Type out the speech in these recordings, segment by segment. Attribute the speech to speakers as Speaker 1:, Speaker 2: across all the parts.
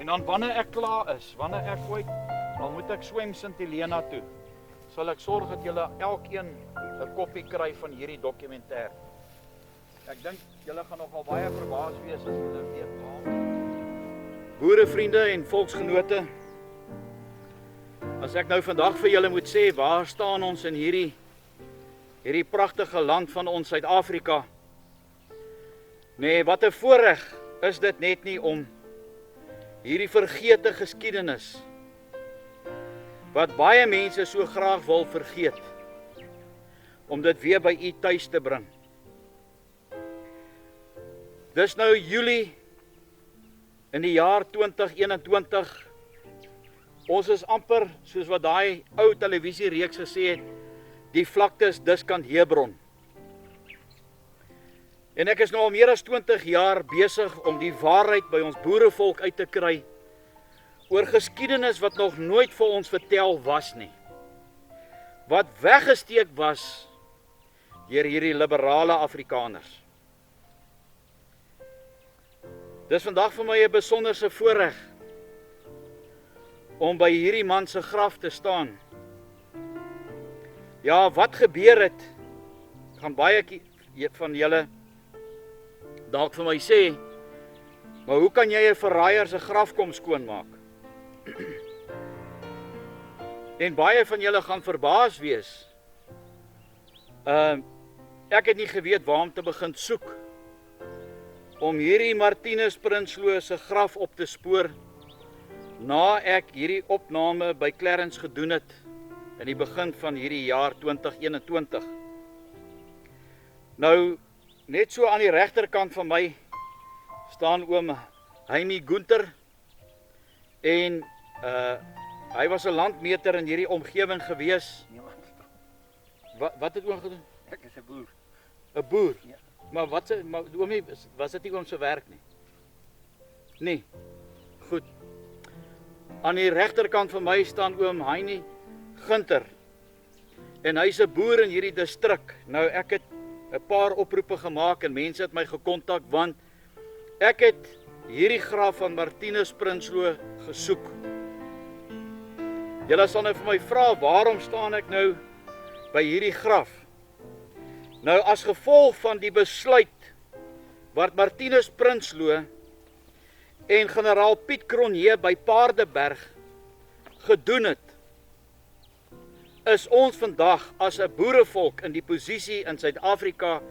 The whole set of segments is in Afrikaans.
Speaker 1: dan wanneer ek klaar is, wanneer ek ooit, dan moet ek swem Sint Helena toe, sal ek sorg dat julle elkeen 'n koppie kry van hierdie dokumentêr. Ek dink julle gaan nogal baie verbaas wees as julle weet waarom. Boerevriende en volksgenote, as ek nou vandag vir julle moet sê, waar staan ons in hierdie pragtige land van ons Suid-Afrika? Nee, wat 'n voorreg is dit net nie om hierdie vergete geskiedenis, wat baie mense so graag wil vergeet, om dit weer by u tuis te bring. Dis nou Julie in die jaar 2021. Ons is amper, soos wat daai ou televisiereeks gesê het, die vlaktes diskant Hebron. En ek is nou al meer as 20 jaar besig om die waarheid by ons boerevolk uit te kry oor geskiedenis wat nog nooit vir ons vertel was nie. Wat weggesteek was deur hierdie liberale Afrikaners. Dis vandag vir my 'n besonderse voorreg om by hierdie man se graf te staan. Ja, wat gebeur het, gaan baie van julle dalk vir my sê, maar hoe kan jy 'n verraaier se graf kom skoonmaak? En baie van julle gaan verbaas wees. Ek het nie geweet waar om te begin soek om hierdie Martinus Prinsloo se graf op te spoor na ek hierdie opname by Clarence gedoen het in die begin van hierdie jaar 2021. Nou, net so aan die regterkant van my staan oom Heini Gunther en hy was 'n landmeter in hierdie omgewing gewees. Wat het oom gedoen?
Speaker 2: Ek is 'n boer.
Speaker 1: 'n Boer?
Speaker 2: Ja.
Speaker 1: Maar oomie, was dit nie oom se werk nie? Nee. Goed. Aan die regterkant van my staan oom Heini Gunther. En hy's 'n boer in hierdie distrik. Nou ek het 'n paar oproepe gemaak en mense het my gekontak want ek het hierdie graf van Martinus Prinsloo gesoek. Julle sal nou vir my vra, waarom staan ek nou by hierdie graf? Nou as gevolg van die besluit wat Martinus Prinsloo en generaal Piet Cronje by Paardeberg gedoen het, is ons vandag as 'n boerevolk in die posisie in Suid-Afrika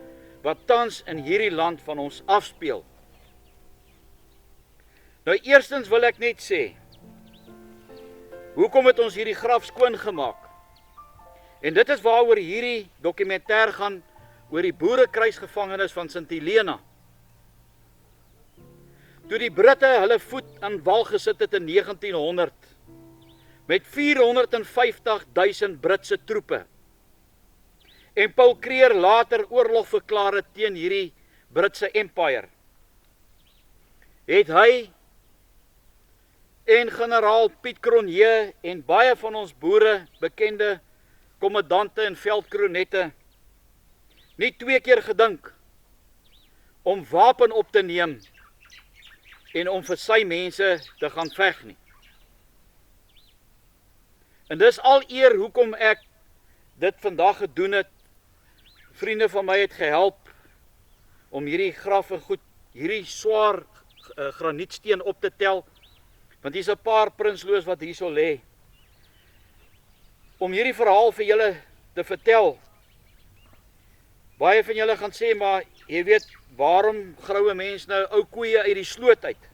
Speaker 1: wat tans in hierdie land van ons afspeel. Nou eerstens wil ek net sê, hoekom het ons hierdie graf skoon gemaak? En dit is waaroor hierdie dokumentêr gaan, oor die boerekruisgevangenis van Sint Helena. Toe die Britte hulle voet aan wal gesit het in 1900, met 450.000 Britse troepe, en Paul Kruger later oorlog verklaar het teen hierdie Britse empire, het hy en generaal Piet Cronje en baie van ons boere, bekende kommandante en veldkronette, nie 2 keer gedink om wapen op te neem en om vir sy mense te gaan veg nie. En dis al eer hoekom ek dit vandag gedoen het. Vriende van my het gehelp om hierdie graf en goed, hierdie swaar granietsteen op te tel, want hier's 'n paar Prinsloos wat hierso lê. Om hierdie verhaal vir julle te vertel. Baie van julle gaan sê, maar jy weet, waarom grou 'n mens nou ou koeie uit die sloot uit?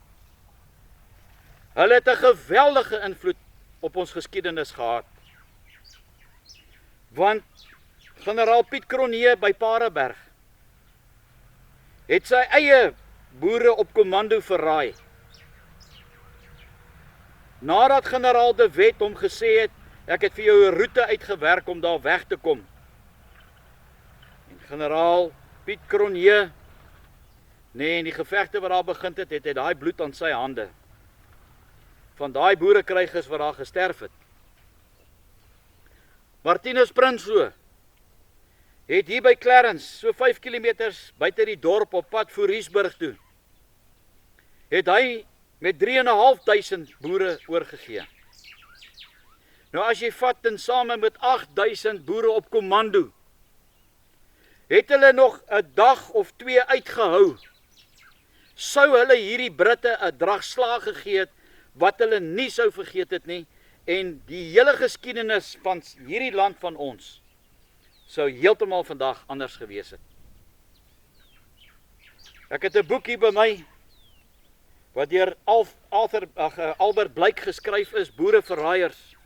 Speaker 1: Hulle het 'n geweldige invloed op ons geskiedenis gehad. Want generaal Piet Cronje by Paardeberg het sy eie boere op kommando verraai. Nadat generaal De Wet hom gesê het, ek het vir jou 'n roete uitgewerk om daar weg te kom. En generaal Piet Cronje, nee, in die gevegte wat daar begin het, het hy daai bloed aan sy hande. Van daai boerekrygers wat daar gesterf het. Martinus Prinsloo het hier by Clarence, so 5 km buite die dorp op pad Foriesburg toe, het hy met 3.500 boere oorgegee. Nou as jy vat en same met 8.000 boere op kommando, het hulle nog 'n dag of 2 uitgehou, sou hulle hierdie Britte 'n dragslag gegee het, wat hulle nie sou vergeet het nie, en die hele geskiedenis van hierdie land van ons, sou heeltemal vandag anders gewees het. Ek het 'n boek hier by my, wat deur Albert Blyk geskryf is, Boereverraaiers.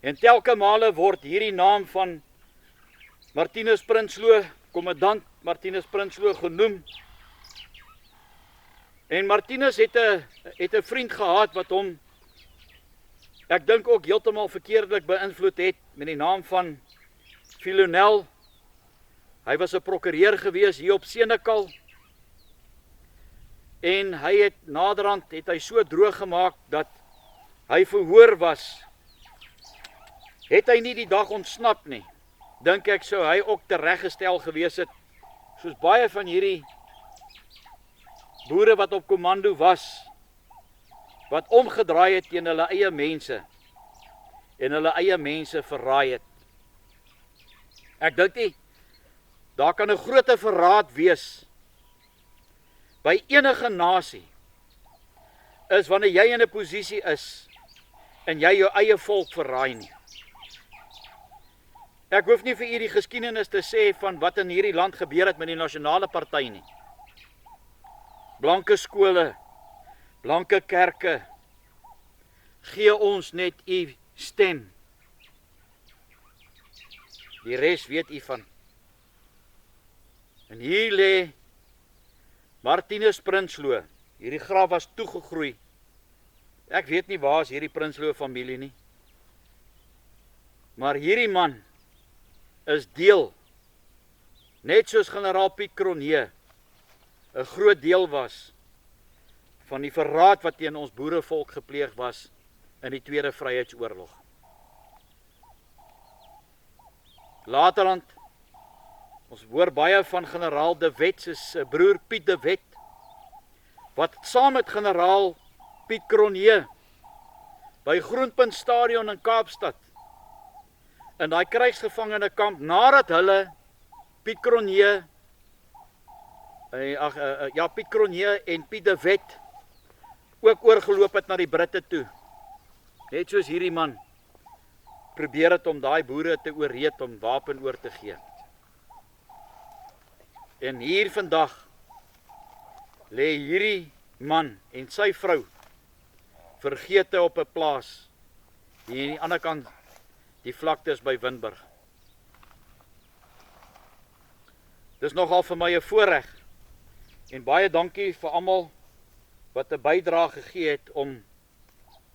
Speaker 1: En telke male word hierdie naam van Martinus Prinsloo, kommandant Martinus Prinsloo genoem. En Martinus het 'n vriend gehad wat hom, ek dink ook heeltemal verkeerdelik beïnvloed het, met die naam van Philonel. Hy was 'n prokureur gewees hier op Senekal. En hy het naderhand so droog gemaak dat hy verhoor was. Het hy nie die dag ontsnap nie, dink ek sou hy ook tereggestel gewees het, soos baie van hierdie boere wat op kommando was, wat omgedraai het teen hulle eie mense, en hulle eie mense verraai het. Ek dink nie, daar kan 'n groot verraad wees by enige nasie, is wanneer jy in 'n posisie is, en jy jou eie volk verraai nie. Ek hoef nie vir u die geskiedenis te sê van wat in hierdie land gebeur het met die nasionale party nie. Blanke skole, blanke kerke, gee ons net u stem. Die res weet u van. En hier lê Martinus Prinsloo. Hierdie graf was toegegroei. Ek weet nie waar is hierdie Prinsloo familie nie. Maar hierdie man is deel, net soos generaal Piet Cronje, 'n groot deel was van die verraad wat teen ons boerevolk gepleeg was in die Tweede Vryheidsoorlog. Laterand, ons hoor baie van generaal De Wet se broer Piet De Wet, wat saam met generaal Piet Cronje by Groenpunt Stadion in Kaapstad, in daai krygsgevangene kamp, nadat hulle Piet Cronje en Piet De Wet ook oorgeloop het na die Britte toe. Net soos hierdie man probeer het om daai boere te ooreed om wapen oor te gee. En hier vandag lê hierdie man en sy vrou vergete op 'n plaas hier aan die ander kant die vlaktes by Winburg. Dis nogal vir my 'n voorreg en baie dankie vir almal wat 'n bydrae gegee het om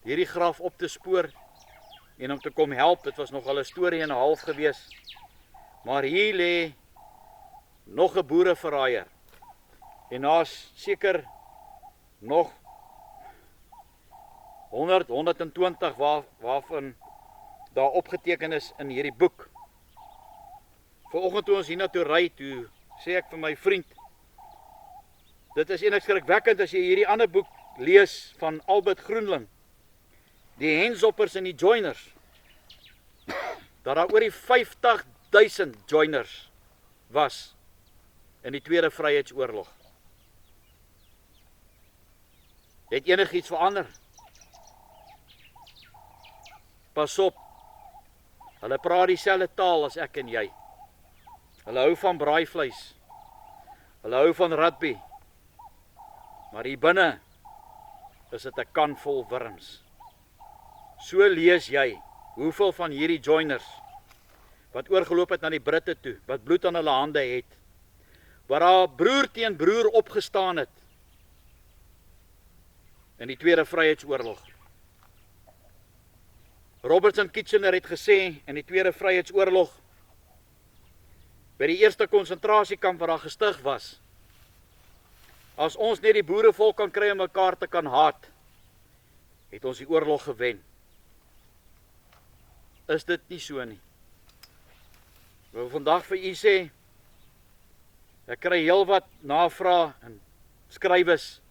Speaker 1: hierdie graf op te spoor en om te kom help. Dit was nogal 'n storie en 'n half gewees. Maar hier lê nog 'n boereverraaier. En daar's seker nog 120 waarvan daar opgeteken is in hierdie boek. Vanoggend toe ons hiernatoe ry, toe sê ek vir my vriend, dit is eintlik skrikwekkend as jy hierdie ander boek lees van Albert Groenling, die Hensoppers en die Joiners, dat daar oor die 50.000 joiners was in die Tweede Vryheidsoorlog. Het enigiets verander? Pas op, hulle praat dieselfde taal as ek en jy. Hulle hou van braaivleis, hulle hou van rugby, maar hier binne is dit 'n kan vol wurms. So lees jy hoeveel van hierdie joiners wat oorgeloop het na die Britte toe, wat bloed aan hulle hande het, waar daar broer teen broer opgestaan het in die Tweede Vryheidsoorlog. Robertson Kitchener het gesê in die Tweede Vryheidsoorlog, by die eerste konsentrasiekamp wat daar gestig was, as ons net die boerevolk kan kry om mekaar te kan haat, het ons die oorlog gewen. Is dit nie so nie? Ek wil vandag vir u sê, ek kry heel wat navrae en skrywes,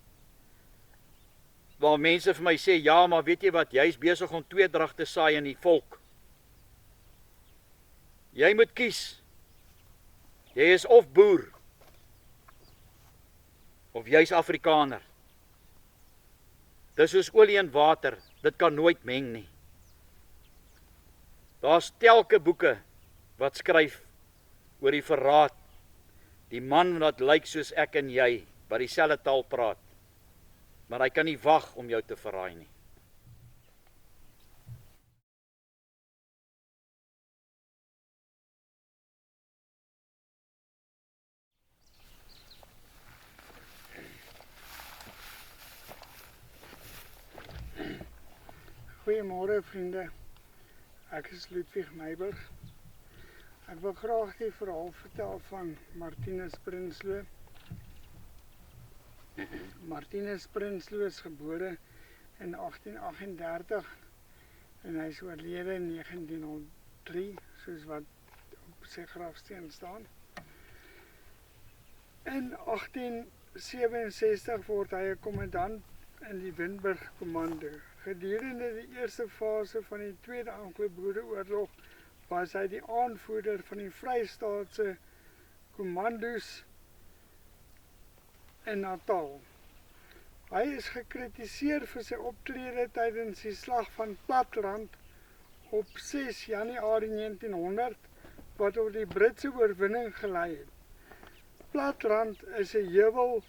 Speaker 1: waar mense vir my sê, ja, maar weet jy wat, jy is besig om tweedrag te saai in die volk. Jy moet kies. Jy is of boer, of jy is Afrikaner. Dis soos olie en water, dit kan nooit meng nie. Daar's telke boeke wat skryf oor die verraad, die man wat lyk soos ek en jy, wat dieselfde taal praat, maar hy kan nie wag om jou te verraai nie.
Speaker 2: Goeiemôre vriende, ek is Ludwig Meiburg. Ek wil graag die verhaal vertel van Martinus Prinsloo. Martinus Prinsloo is gebore in 1838 en hy is oorlede in 1903, soos wat op sy grafsteen staan. In 1867 word hy 'n kommandant in die Winburg Kommando. Gedurende die eerste fase van die Tweede Anglo-Boereoorlog was hy die aanvoerder van die Vrystaatse kommando's in Natal. Hy is gekritiseer vir sy optrede tydens die slag van Platteland op 6 Januarie 1900 wat tot die Britse oorwinning gelei het. Platteland is 'n heuwel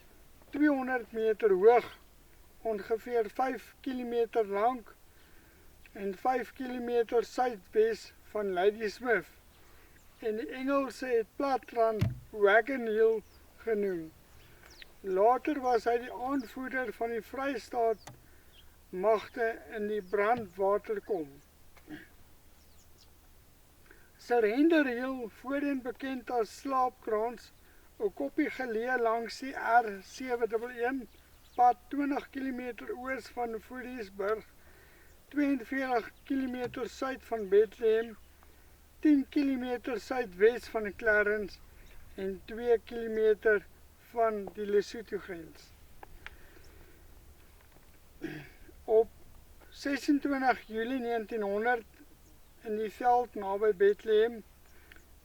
Speaker 2: 200 meter hoog, ongeveer 5 kilometer lank en 5 kilometer suidwes van Ladysmith. En die Engelse het Platteland Wagon Hill genoem. Later was hy die aanvoerder van die Vrystaat magte in die Brandwaterkom. Surrender Hill, voorheen bekend as Slaapkrans, 'n koppie geleë langs die R711 pad 20 km oos van Fourierburg, 42 km suid van Bethlehem, 10 km suidwes van Clarence en 2 km van die Lesotho grens. Op 26 Julie 1900 in die veld naby Bethlehem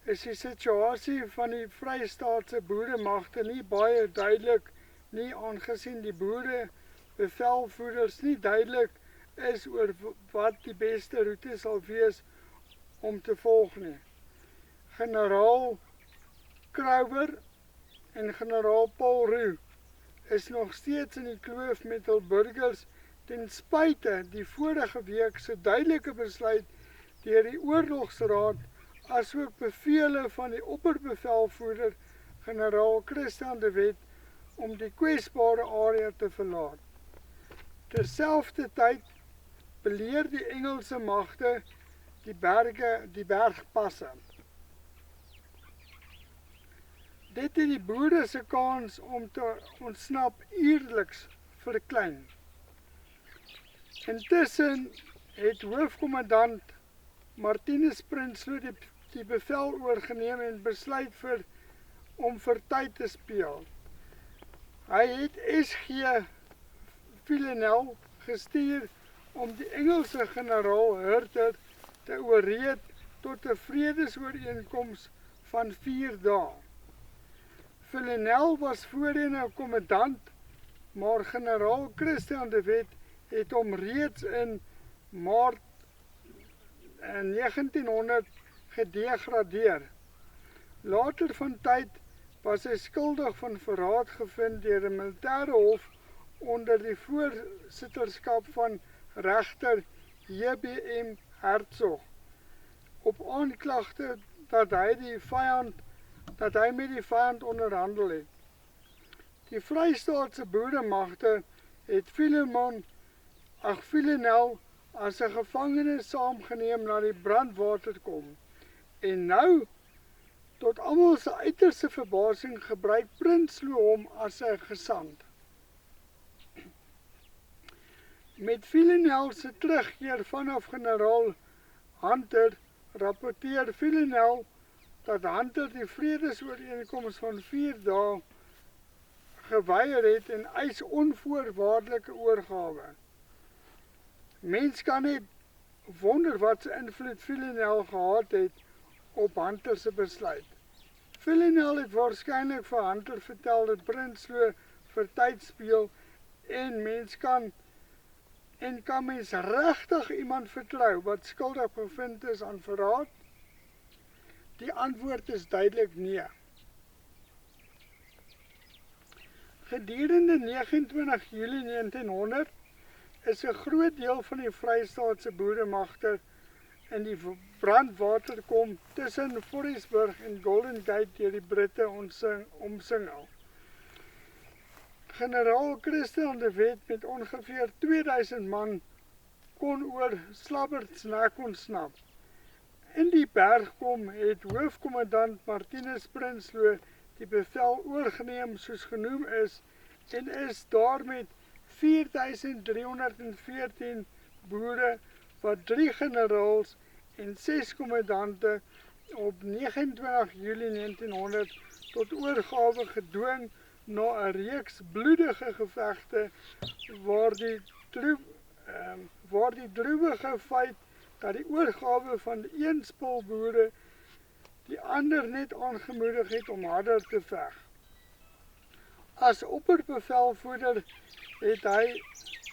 Speaker 2: is die situasie van die Vrystaatse boeremagte nie baie duidelik nie, aangesien die boere bevelvoerders nie duidelik is oor wat die beste roete sal wees om te volg nie. Generaal Crowber en generaal Paul Roux is nog steeds in die kloof met hul burgers ten spyte die vorige week se duidelike besluit deur die oorlogsraad asook bevele van die opperbevelvoerder generaal Christian de Wet om die kwesbare area te verlaat. Terselfdertyd beleer die Engelse magte die bergpasse. Dit het die boere se kans om te ontsnap eerliks verklein. Intussen het hoofkommandant Martinus Prinsloo die bevel oorgeneem en besluit om vir tyd te speel. Hy het SG Villeneuve gestuur om die Engelse generaal Hurter te oorreed tot 'n vredesooreenkoms van 4 dae. Villeneuve was voorheen 'n kommandant, maar generaal Christian de Wet het hom reeds in Maart 1900 gedegradeer. Later van tyd was hy skuldig van verraad gevind deur 'n militêre hof onder die voorsitterskap van regter J.B.M. Hertzog op aanklagte dat hy met die vyand onderhandel het. Die Vrystaatse boeremagte het Villeneuve as 'n gevangene saamgeneem na die Brandwaterkom en nou tot almal se uiterste verbasing gebruik Prinsloo hom as 'n gesant. Met Villeneuve se terugkeer vanaf generaal Hunter rapporteer Villeneuve dat Hunter die vredesooreenkoms van 4 dae geweier het en eis onvoorwaardelike oorgawe. Mens kan net wonder wat se invloed Villanelle gehad het op Hunter se besluit. Villanelle het waarskynlik vir Hunter vertel dat Prinsloo vir tyd speel en kan mens regtig iemand vertrou wat skuldig bevind is aan verraad? Die antwoord is duidelik nee. Gedurende 29 Julie 1900 is 'n groot deel van die Vrystaatse boeremagte in die brandwaterkom tussen Forriesburg en Golden Gate deur die Britte omsingel. Generaal Christian de Wet met ongeveer 2000 man kon oor Slabberds Nek ontsnap. In die bergkom het hoofkommandant Martinus Prinsloo die bevel oorgeneem soos genoem is en is daar met 4314 boere wat 3 generaals en 6 kommandante op 29 Julie 1900 tot oorgawe gedwing na 'n reeks bloedige gevegte waar die droewige feit dat die oorgawe van een spul boere die ander net aangemoedig het om harder te veg. As opperbevelvoerder het hy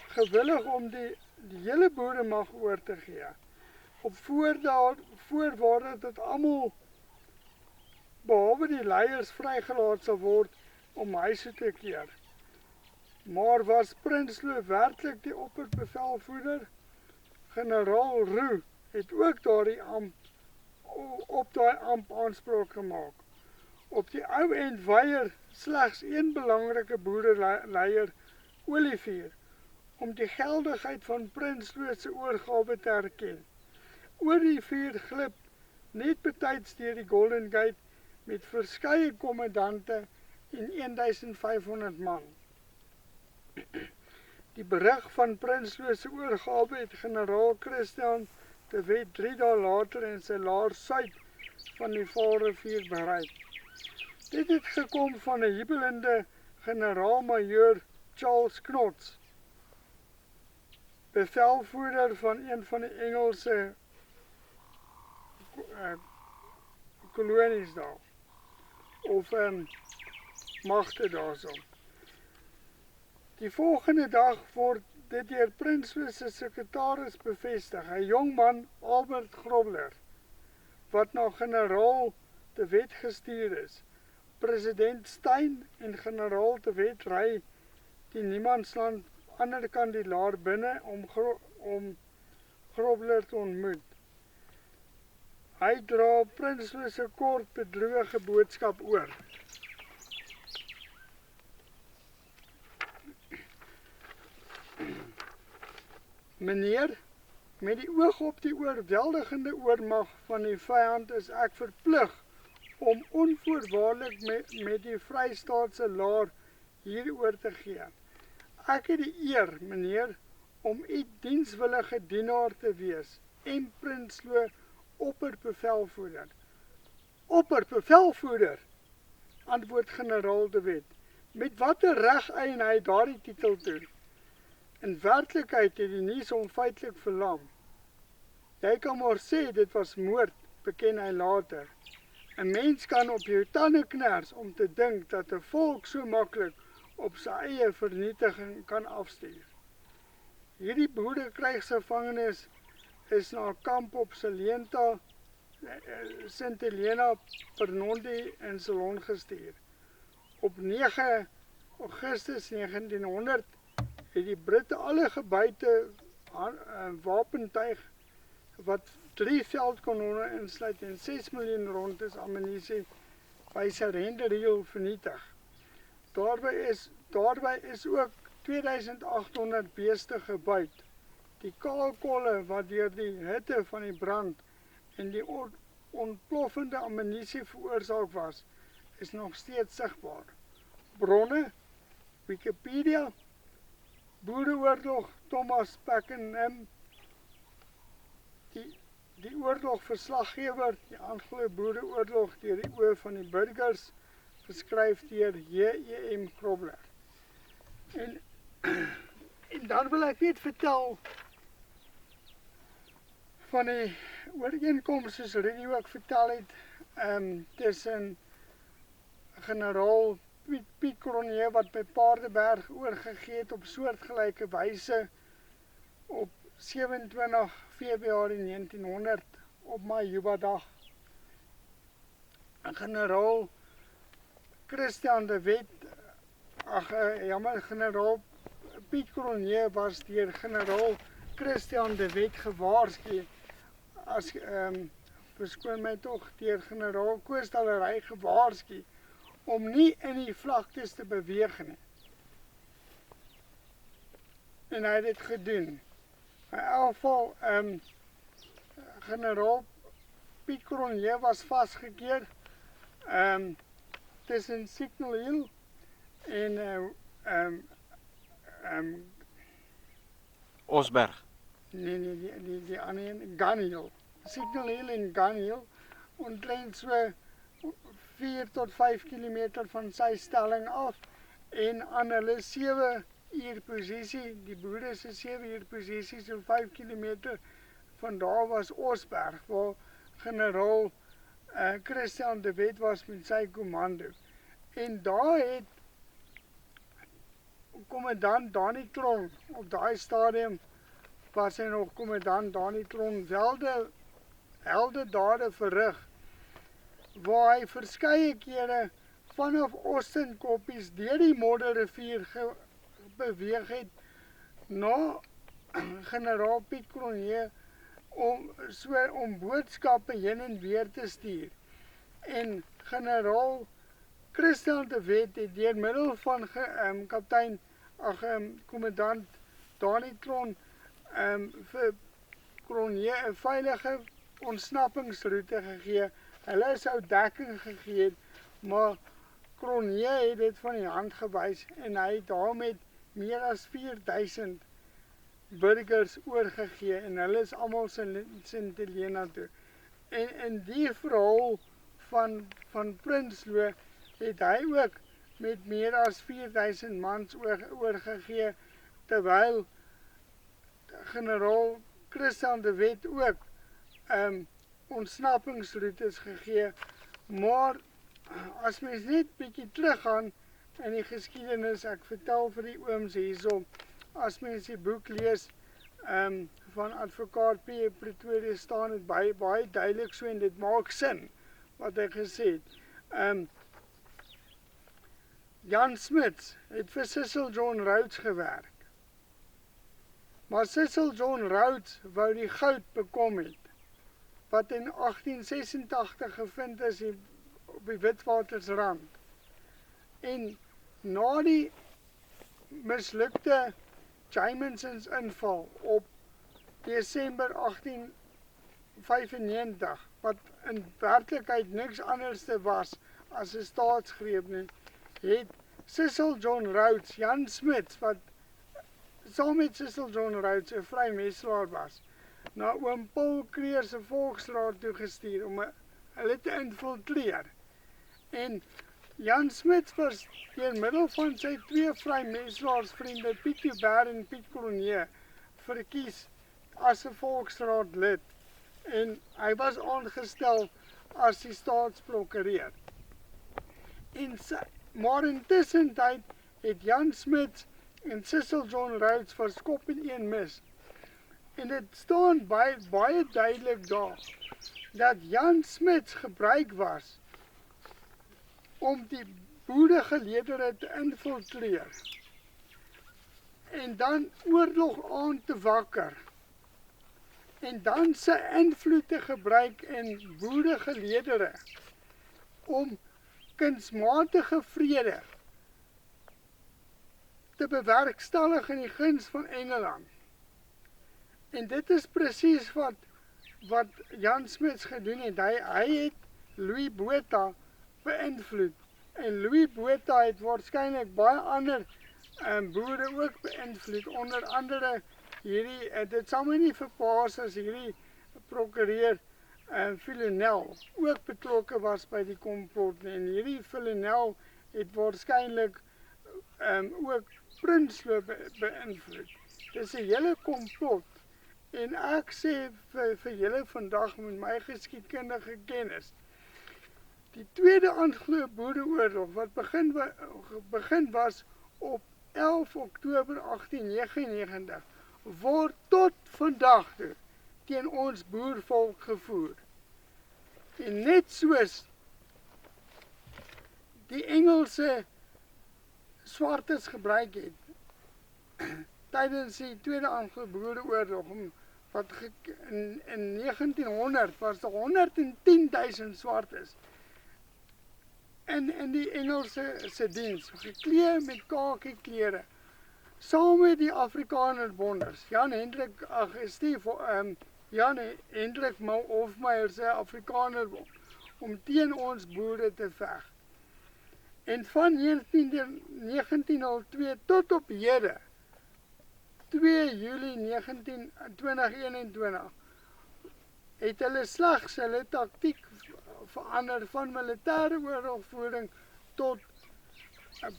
Speaker 2: gewillig om die hele boeremag oor te gee, op voorwaarde dat almal behalwe die leiers vrygelaat sal word om huise te keer. Maar was Prinsloo werklik die opperbevelvoerder? Generaal Roux het ook op daai amp aanspraak gemaak. Op die ou end weier slegs een belangrike boereleier, Olivier, om die geldigheid van Prinsloo se oorgawe te erken. Olivier glip net betyds deur die Golden Gate met verskeie kommandante en 1500 man. Die berig van Prinsloo se oorgawe het generaal Christian de Wet 3 dae later in sy laar suid van die Vaalrivier bereik. Dit het gekom van 'n jubelende generaal-majoor Charles Knots, bevelvoerder van een van die Engelse kolonies daar, of magte daarso. Die volgende dag word dit deur Prinsloo se sekretaris bevestig, 'n jong man, Albert Grobler, wat na generaal de Wet gestuur is. President Steyn en generaal de Wet ry die Niemandsland ander kant die laar binne om Grobler te ontmoet. Hy dra Prinsloo se kort bedroewige boodskap oor. Meneer, met die oog op die oorweldigende oormag van die vyand is ek verplig om onvoorwaardelik met die Vrystaatse laar hieroor te gee. Ek het die eer, meneer, om u dienswillige dienaar te wees en Prinsloo opperbevelvoerder. Opperbevelvoerder, antwoord generaal de Wet. Met watter reg eien hy daardie titel toe? In werklikheid het die nuus hom feitelik verlam. Jy kan maar sê dit was moord, beken hy later. 'n Mens kan op jou tande kners om te dink dat 'n volk so maklik op sy eie vernietiging kan afstuur. Hierdie boerekrygsgevangenes is na 'n kamp op Sint Helena, Pernondi en Ceylon gestuur. Op 9 Augustus 1900 het die Britte alle gebuite wapentuig wat 3 veldkanonne insluit en 6 miljoen rondes ammunisie by Serenderiel vernietig. Daarby is ook 2800 beeste gebuit. Die kaalkolle wat deur die hitte van die brand en die ontploffende ammunisie veroorsaak was, is nog steeds sigbaar. Bronne, Wikipedia, Boereoorlog, Thomas Pakenham, die oorlogverslaggewer, die Anglo Boereoorlog deur die oë van die burgers, geskryf deur J.E.M. Grobler. En, en dan wil ek net vertel van die ooreenkoms soos Rudy ook vertel het, tussen generaal Piet Cronje wat by Paardeberg oorgegee het op soortgelyke wyse op 27 Februarie 1900 op Majuba dag. Generaal Christian de Wet, generaal Piet Cronje was deur generaal Christian de Wet gewaarsku, as verskoon my tog, deur generaal Koostallery gewaarsku om nie in die vlaktes te beweeg nie. En hy het dit gedoen. In elk geval, generaal Piet Cronje was vasgekeer tussen Signal Hill en
Speaker 1: Osberg.
Speaker 2: nee, die ander een, Gun Hill. Signal Hill en Gun Hill, omtrent so 4 tot 5 kilometer van sy stelling af, en aan hulle 7 uur posisie, die boere se 7 uur posisie, so 5 kilometer van daar was Osberg, waar generaal Christian de Wet was met sy commando. En daar het kommandant Dani Tron, op daai stadium was hy nog kommandant Dani Tron, helde dade verrig, waar hy verskeie kere vanaf Austin Koppies deur die Modderrivier beweeg het na generaal Piet Cronje om boodskappe heen en weer te stuur. En generaal Christian de Wet het deur middel van kommandant Dani Tron vir Cronje 'n veilige ontsnappingsroete gegee. Hulle sou dekking gegee het, maar Cronje het dit van die hand gewys en hy het daarmee meer as 4000 burgers oorgegee en hulle is almal Sint Helena toe. En in die verhaal van Prinsloo het hy ook met meer as 4000 mans oorgegee, terwyl generaal Christian de Wet ook ontsnappingsroutes gegee. Maar as mens net bietjie teruggaan in die geskiedenis, ek vertel vir die ooms hierso, as mens die boek lees van advokaat P. Pretoria staan het baie duidelik so, en dit maak sin wat hy gesê het. Jan Smuts het vir Cecil John Rhodes gewerk, maar Cecil John Rhodes wou die goud bekom het, wat in 1886 gevind is op die Witwatersrand. En na die mislukte Jamesons inval op Desember 1895, wat in werklikheid niks anders was as 'n staatsgreep nie, het Cecil John Rhodes, Jan Smuts, wat saam met Cecil John Rhodes 'n vrymeselaar was, na oom Paul Creer se Volksraad toegestuur om hulle te infiltreer. En Jan Smuts was deur middel van sy 2 vrymeselaarsvriende, Piet Joubert en Piet Cronje, verkies as 'n Volksraad lid. En hy was aangestel as die staatsprokureur. Maar intussen tyd het Jan Smuts en Cecil John Rhodes verskop in een mis. En dit staan baie duidelik daar, dat Jan Smuts gebruik was om die boeregeleedere te infiltreer en dan oorlog aan te wakker en dan sy invloed te gebruik in boeregeleedere om kunsmatige vrede te bewerkstellig in die guns van Engeland. En dit is presies wat Jan Smuts gedoen het. Hy het Louis Botha beïnvloed. En Louis Botha het waarskynlik baie ander boere ook beïnvloed, onder andere hierdie, dit sal my nie verbaas as hierdie prokureur Villanelle ook betrokke was by die komplot, en hierdie Villanelle het waarskynlik ook Prinsloo beïnvloed. Dis 'n hele komplot. En ek sê vir julle vandag met my geskiedkundige kennis, die tweede Anglo-Boereoorlog wat begin was op 11 Oktober 1899 word tot vandag toe teen ons boervolk gevoer. En net soos die Engelse swartes gebruik het tydens die tweede Anglo-Boereoorlog, wat in 1900 was daar 110.000 swartes in die Engelse se diens, geklee met kakiklere, saam met die Afrikanerbonders, Jan Hendrik Hofmeyer se Afrikanerbond, om teen ons boere te veg. En van 1902 tot op hede, 2 Julie 2021, het hulle slegs hulle taktiek verander van militêre oorlogvoering tot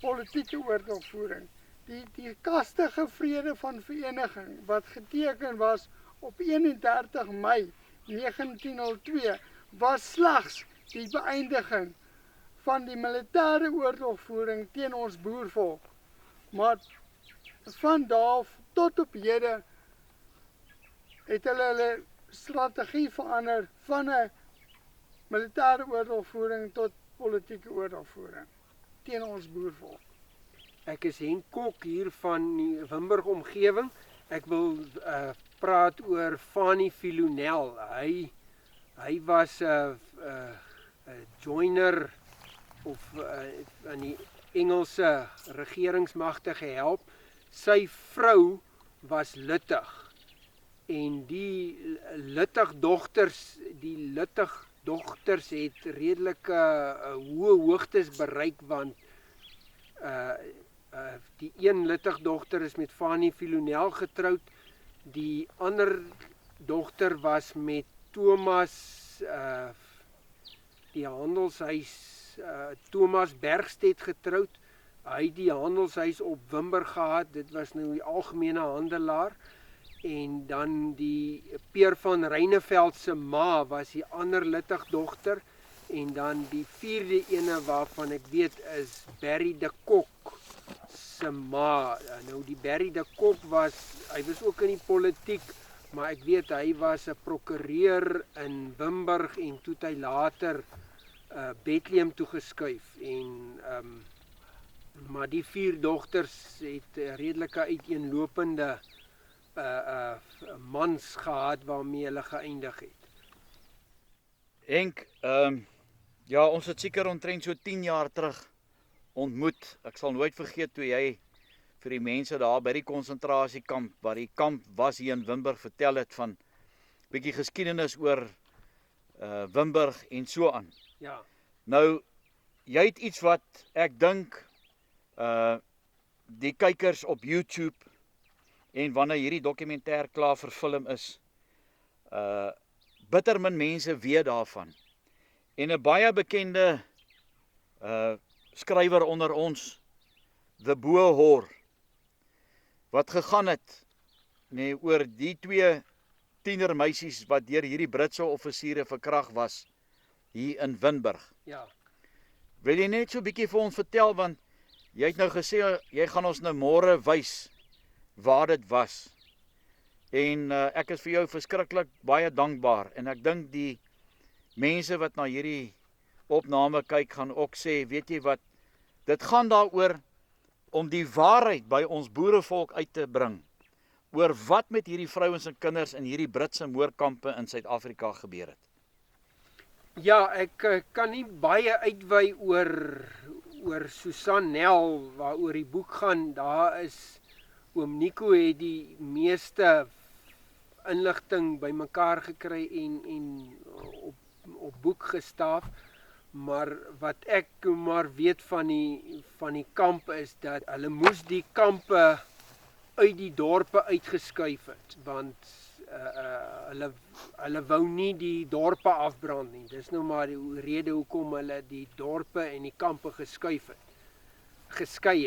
Speaker 2: politieke oorlogvoering. Die kastige vrede van vereniging wat geteken was op 31 Mei 1902 was slegs die beëindiging van die militêre oorlogvoering teen ons boervolk. Maar van daar tot op hede het hulle strategie verander van 'n militêre oorlogvoering tot politieke oorlogvoering teen ons boervolk.
Speaker 3: Ek is Henk Kok hier van die Wimberg omgewing. Ek wil praat oor Fanie Vilonel. Hy was 'n joiner of aan die Engelse regeringsmagte gehelp. Sy vrou was Luttig en die Luttig dogters het redelike hoë hoogtes bereik, want die een Luttig dogter is met Fanie Vilonel getroud, die ander dogter was met Thomas die handelshuis Thomas Bergstedt getroud. Hy het die handelshuis op Wimberg gehad, dit was nou die algemene handelaar. En dan die Peer van Reineveld se ma was die ander Luttig dogter. En dan die vierde ene waarvan ek weet is Barry de Kok se ma. Nou die Barry de Kok hy was ook in die politiek, maar ek weet hy was 'n prokureur in Wimberg en toe het hy later Bethlehem toe geskuif. En maar die 4 dogters het redelike uiteenlopende mans gehad waarmee hulle geëindig het.
Speaker 1: Henk, ja, ons het seker omtrent so 10 jaar terug ontmoet. Ek sal nooit vergeet toe jy vir die mense daar by die konsentrasiekamp, waar die kamp was hier in Wimberg, vertel het van bietjie geskiedenis oor Wimberg en so aan.
Speaker 3: Ja.
Speaker 1: Nou, jy het iets wat ek dink die kykers op YouTube en wanneer hierdie dokumentêr klaar verfilm is, bitter min mense weet daarvan. En 'n baie bekende skrywer onder ons, The Boer, wat gegaan het oor die 2 tienermeisies wat deur hierdie Britse offisiere verkragt was hier in Wimberg.
Speaker 3: Ja.
Speaker 1: Wil jy net so 'n bietjie vir ons vertel, want jy het nou gesê jy gaan ons nou môre wys waar dit was. En ek is vir jou verskriklik baie dankbaar, en ek dink die mense wat na hierdie opname kyk gaan ook sê, weet jy wat, dit gaan daaroor om die waarheid by ons boerevolk uit te bring oor wat met hierdie vrouens en kinders in hierdie Britse moordkampe in Suid-Afrika gebeur het.
Speaker 3: Ja, ek kan nie baie uitwy oor Susan Nel waaroor die boek gaan. Daar is oom Nico het die meeste inligting bymekaar gekry en op boek gestaaf. Maar wat ek maar weet van die kamp is dat hulle moes die kampe uit die dorpe uitgeskuif het, want hulle wou nie die dorpe afbrand nie. Dis nou maar die rede hoekom hulle die dorpe en die kampe geskei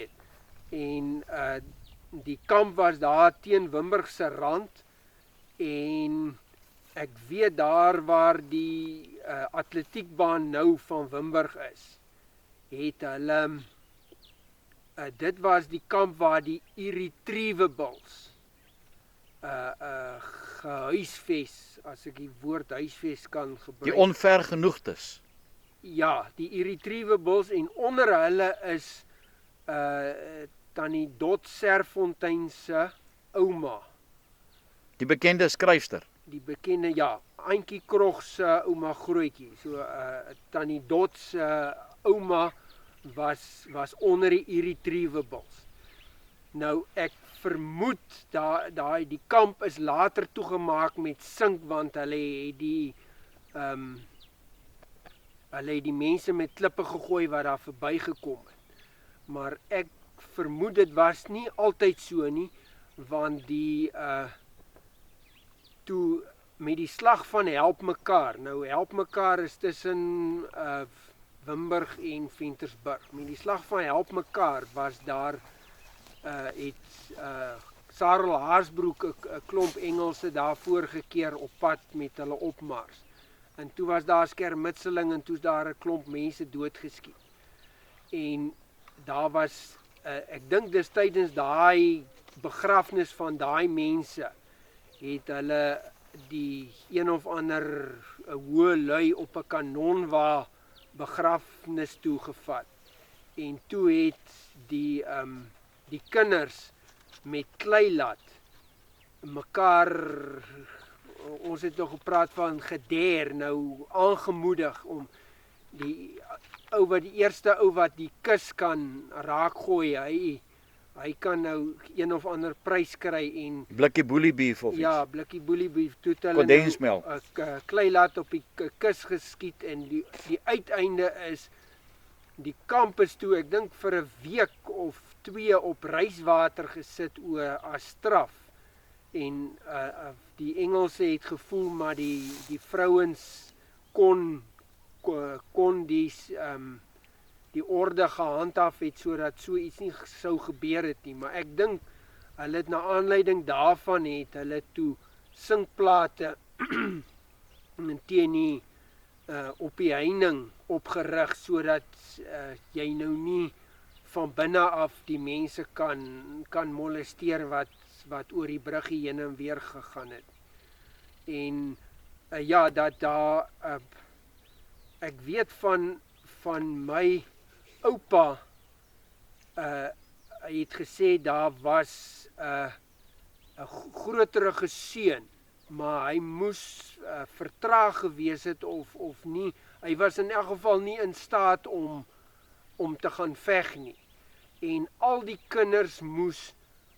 Speaker 3: het. En die kamp was daar teen Wimberg se rand en ek weet daar waar die atletiekbaan nou van Wimberg is, het hulle dit was die kamp waar die irretrievables gehuisves, as ek die woord huisves kan gebruik.
Speaker 1: Die onvergenoegdes.
Speaker 3: Ja, die irretrievables en onder hulle is Tannie Dot Serfontein se ouma.
Speaker 1: Die bekende skryfster.
Speaker 3: Die bekende, ja, Auntie Krog se ouma grootjie. So Tannie Dot se ouma was onder die irretrievables. Nou ek vermoed die kamp is later toegemaak met sink want hulle het die mense met klippe gegooi wat daar verbygekom het. Maar ek vermoed dit was nie altyd so nie, want toe met die slag van Helpmekaar, nou Helpmekaar is tussen Wimberg en Ventersburg. Met die slag van Helpmekaar was daar Sarel Haasbroek 'n klomp Engelse daar voorgekeer op pad met hulle opmars. En toe was daar skermutseling en toe is daar 'n klomp mense doodgeskiet. En daar was ek dink dis tydens daai begrafnis van daai mense het hulle die een of ander 'n hoë lui op 'n kanonwa begrafnis toegevat. En toe het die kinders met kleilat mekaar, ons het nog gepraat van gedeer, nou aangemoedig om die eerste ou wat die kus kan raakgooi, hy kan nou een of ander prys kry en
Speaker 1: Blikkie boeliebeef of iets.
Speaker 3: ja, blikkie boeliebeef, toe het hulle
Speaker 1: Kondensmelk.
Speaker 3: nou 'n kleilat op die kus geskiet en die uiteinde is die kamp is toe, ek dink vir 'n week of 2 op reiswater gesit as straf. En die Engelse het gevoel maar die vrouens kon die orde gehandhaaf het sodat so iets nie sou gebeur het nie, maar ek dink hulle het na aanleiding daarvan het hulle toe sinkplate teen die op die heining opgerig sodat jy nou nie van binne af die mense kan molesteer wat oor die bruggie heen en weer gegaan het. En ja, dat daar ek weet van my oupa hy het gesê daar was 'n groterige seun, maar hy moes vertraag gewees het of nie. Hy was in elk geval nie in staat om te gaan veg nie. En al die kinders moes,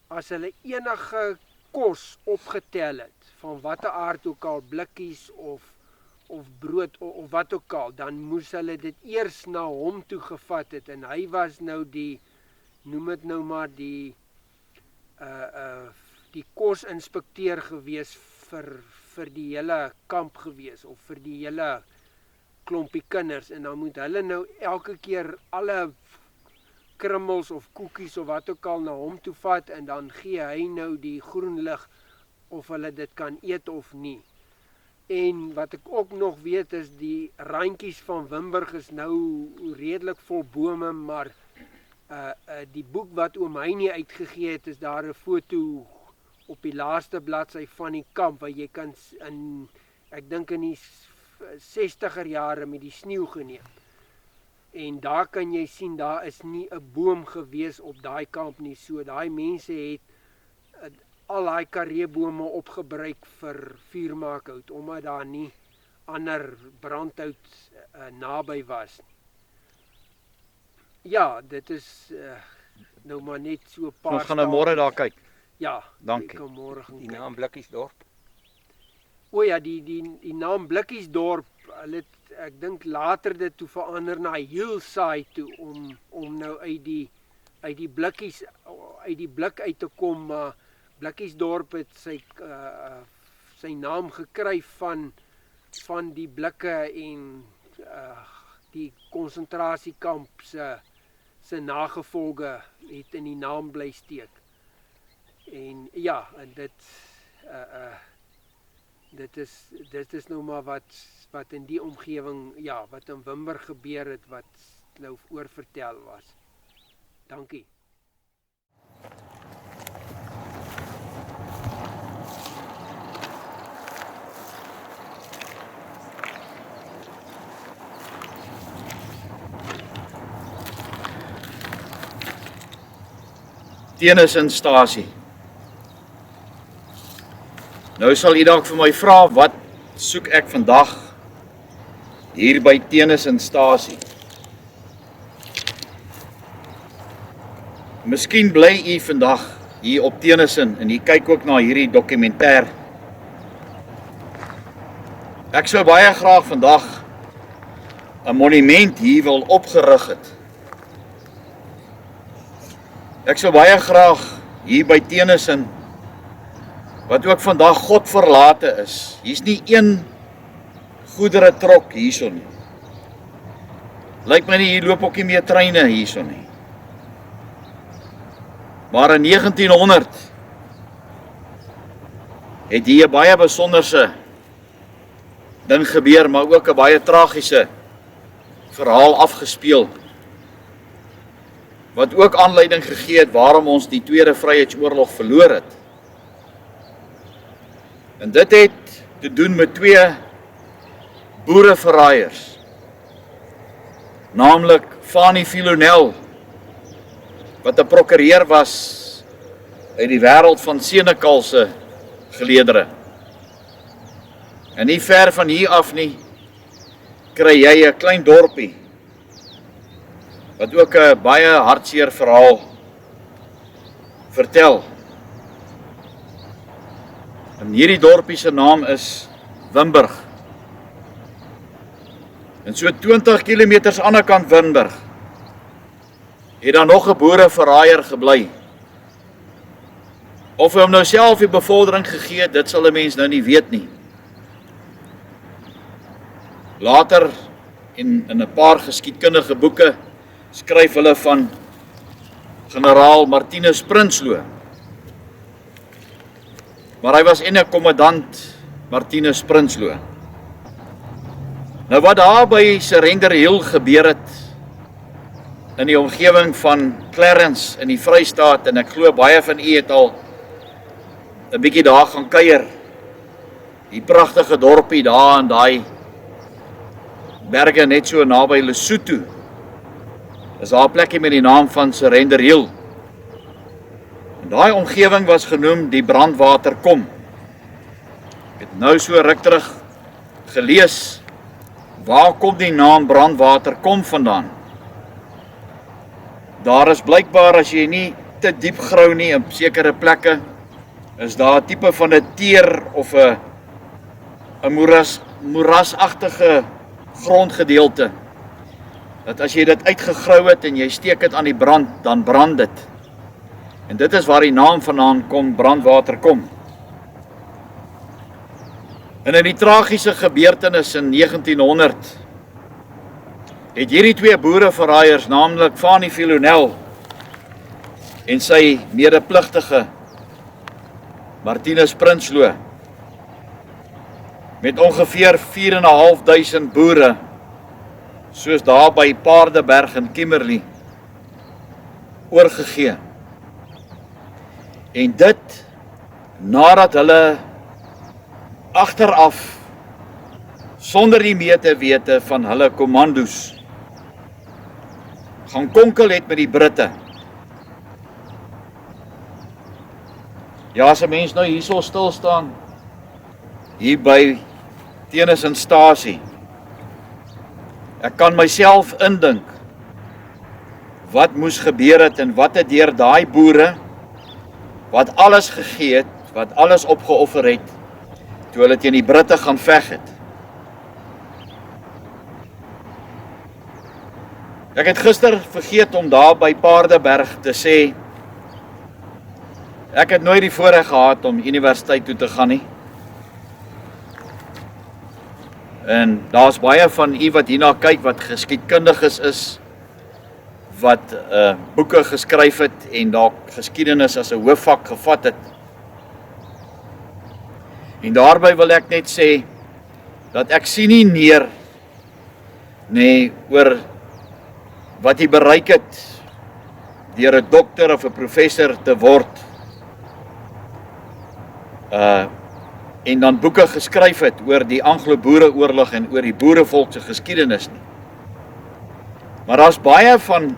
Speaker 3: as hulle enige kos opgetel het, van watter aard ook al, blikkies of brood of wat ook al, dan moes hulle dit eers na hom toe gevat het, en hy was nou noem het nou maar die kosinspekteur gewees vir die hele kamp gewees, of vir die hele klompie kinders, en dan moet hulle nou elke keer alle krummels of koekies of wat ook al na hom toe vat, en dan gee hy nou die groen lig of hulle dit kan eet of nie. En wat ek ook nog weet is die randjies van Wimberg is nou redelik vol bome, maar die boek wat oom Heinie uitgegee het, is daar 'n foto op die laaste bladsy van die kamp, waar jy kan ek dink in die 60er jare met die sneeu geneem. En daar kan jy sien, daar is nie 'n boom gewees op daai kamp nie. So daai mense het al daai karreebome opgebruik vir vuurmaakhout, omdat daar nie ander brandhout naby was nie. Ja, dit is nou maar net so 'n paar.
Speaker 1: Ons gaan nou môre daar kyk.
Speaker 3: Ja,
Speaker 1: dankie.
Speaker 3: Ek kan môre gaan
Speaker 4: Die
Speaker 3: kyk.
Speaker 4: naam Blikkiesdorp.
Speaker 3: O ja, die naam Blikkiesdorp, hulle het, ek dink later dit toe verander na Hillside toe om nou uit die blikkies uit die blik uit te kom, maar Blikkiesdorp het sy naam gekry van die blikke en die konsentrasiekamp se nagevolge het in die naam bly steek. En ja, en dit is nou maar wat in die omgewing, ja, wat in Wimber gebeur het, wat nou oorvertel was. Dankie.
Speaker 1: Tennisstasie. Nou sal u dalk vir my vra, wat soek ek vandag hier by Tennisstasie? Miskien bly u vandag hier op Tennisin en u kyk ook na hierdie dokumentêr. Ek sou baie graag vandag 'n monument hier wil opgerig het. Ek sou baie graag hier by Tennisin, wat ook vandag God verlate is. Hier's nie een goedere trok hierson nie. Lyk my nie, hier loop ook nie meer treine hierson nie. Maar in 1900 het hier 'n baie besonderse ding gebeur, maar ook 'n baie tragiese verhaal afgespeel, wat ook aanleiding gegee het waarom ons die Tweede Vryheidsoorlog verloor het. En dit het te doen met twee boereverraaiers, naamlik Fanie Vilonel, wat 'n prokureur was uit die wêreld van Senekal se geleedere. En nie ver van hier af nie, kry jy 'n klein dorpie, wat ook 'n baie hartseer verhaal vertel. En hierdie dorpie se naam is Wimberg. En so 20 kilometers aan die ander kant Wimberg het daar nog 'n boereverraaier gebly. Of hy hom nou self die bevordering gegee het, dit sal 'n mens nou nie weet nie. Later in 'n paar geskiedkundige boeke skryf hulle van generaal Martinus Prinsloo. Maar hy was en 'n kommandant Martinus Prinsloo. Nou wat daar by Surrender Hill gebeur het in die omgewing van Clarence in die Vrystaat, en ek glo baie van u het al 'n bietjie daar gaan kuier. Die pragtige dorpie daar in daai berge net so naby Lesotho. Is daar 'n plekkie met die naam van Surrender Hill. En daai omgewing was genoem die Brandwaterkom. Ek het nou so ruk terug gelees, waar kom die naam Brandwaterkom vandaan? Daar is blykbaar, as jy nie te diep grou nie in sekere plekke, is daar 'n tipe van 'n teer of 'n moerasagtige grondgedeelte, dat as jy dit uitgegrou het en jy steek dit aan die brand, dan brand dit. En dit is waar die naam vandaan kom, Brandwaterkom. En in die tragiese gebeurtenis in 1900 het hierdie twee boereverraaiers, naamlik Fanie Vilonel en sy medepligtige Martinus Prinsloo, met ongeveer 4.500 boere, soos daar by Paardeberg in Kimberley, oorgegee. En dit nadat hulle agteraf, sonder die mee te wete van hulle kommandos, gaan konkel het met die Britte. Ja, as 'n mens nou hierso stil staan, hier by Tennisstasie, ek kan myself indink, wat moes gebeur het en wat het deur daai boere, wat alles gegee het, wat alles opgeoffer het, toe hulle teen die Britte gaan veg het. Ek het gister vergeet om daar by Paardeberg te sê, ek het nooit die voorreg gehad om universiteit toe te gaan nie. En daar's baie van u wat hierna kyk wat geskiedkundiges is, wat boeke geskryf het en dalk geskiedenis as 'n hoofvak gevat het. En daarby wil ek net sê dat ek sien nie neer oor wat jy bereik het deur 'n dokter of 'n professor te word. En dan boeke geskryf het oor die Anglo-Boereoorlog en oor die boerevolk se geskiedenis nie. Maar daar's baie van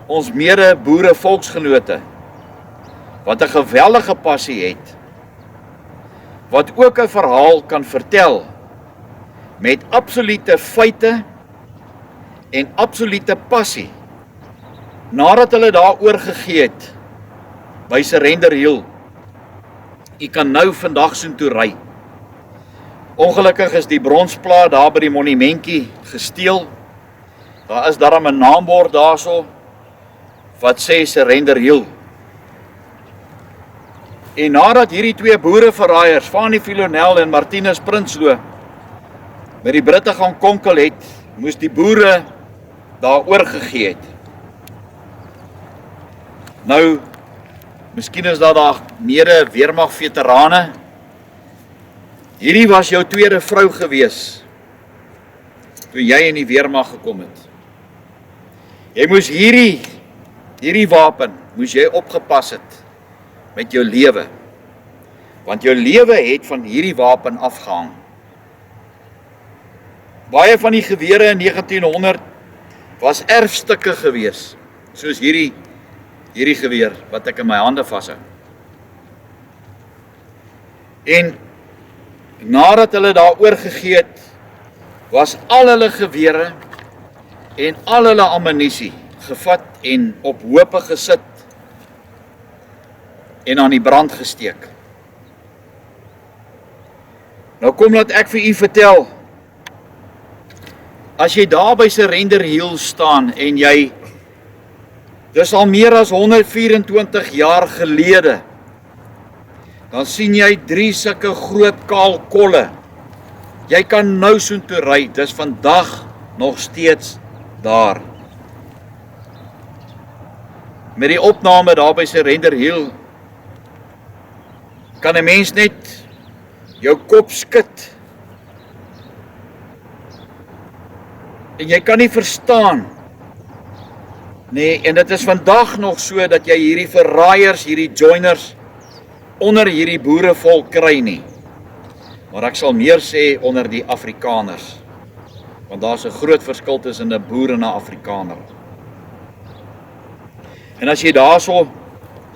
Speaker 1: ons mede boere volksgenote wat 'n geweldige passie het, wat ook 'n verhaal kan vertel met absolute feite en absolute passie, nadat hulle daar oorgegee het by Surrender Hill. U kan nou vandag soontoe ry. Ongelukkig is die bronsplaat daar by die monumentjie gesteel. Daar is darm 'n naambord daarso wat sê Surrender Hill. En nadat hierdie twee boereverraaiers, Fanie Vilonel en Martinus Prinsloo, by die Britte gaan konkel het, moes die boere daar oorgegee het. Nou, miskien is daar mede weermag veterane. Hierdie was jou tweede vrou gewees, toe jy in die weermag gekom het. Jy moes hierdie wapen, moes jy opgepas het met jou lewe. Want jou lewe het van hierdie wapen afgehang. Baie van die gewere in 1900 was erfstukke gewees, soos hierdie geweer wat ek in my hande vashou. En nadat hulle daar oorgegee het, was al hulle gewere en al hulle ammunisie gevat en op hoope gesit en aan die brand gesteek. Nou kom laat ek vir u vertel, as jy daar by Surrender Hill staan en dis al meer as 124 jaar gelede, dan sien jy 3 sulke groot kaal kolle. Jy kan nou soontoe ry, dis vandag nog steeds daar. Met die opname daar by Surrender Hill, kan 'n mens net jou kop skud. En jy kan nie verstaan, en dit is vandag nog so dat jy hierdie verraaiers, hierdie joiners, onder hierdie boerevolk kry nie. Maar ek sal meer sê onder die Afrikaners, want daar's 'n groot verskil tussen 'n boer en 'n Afrikaner. En as jy daarso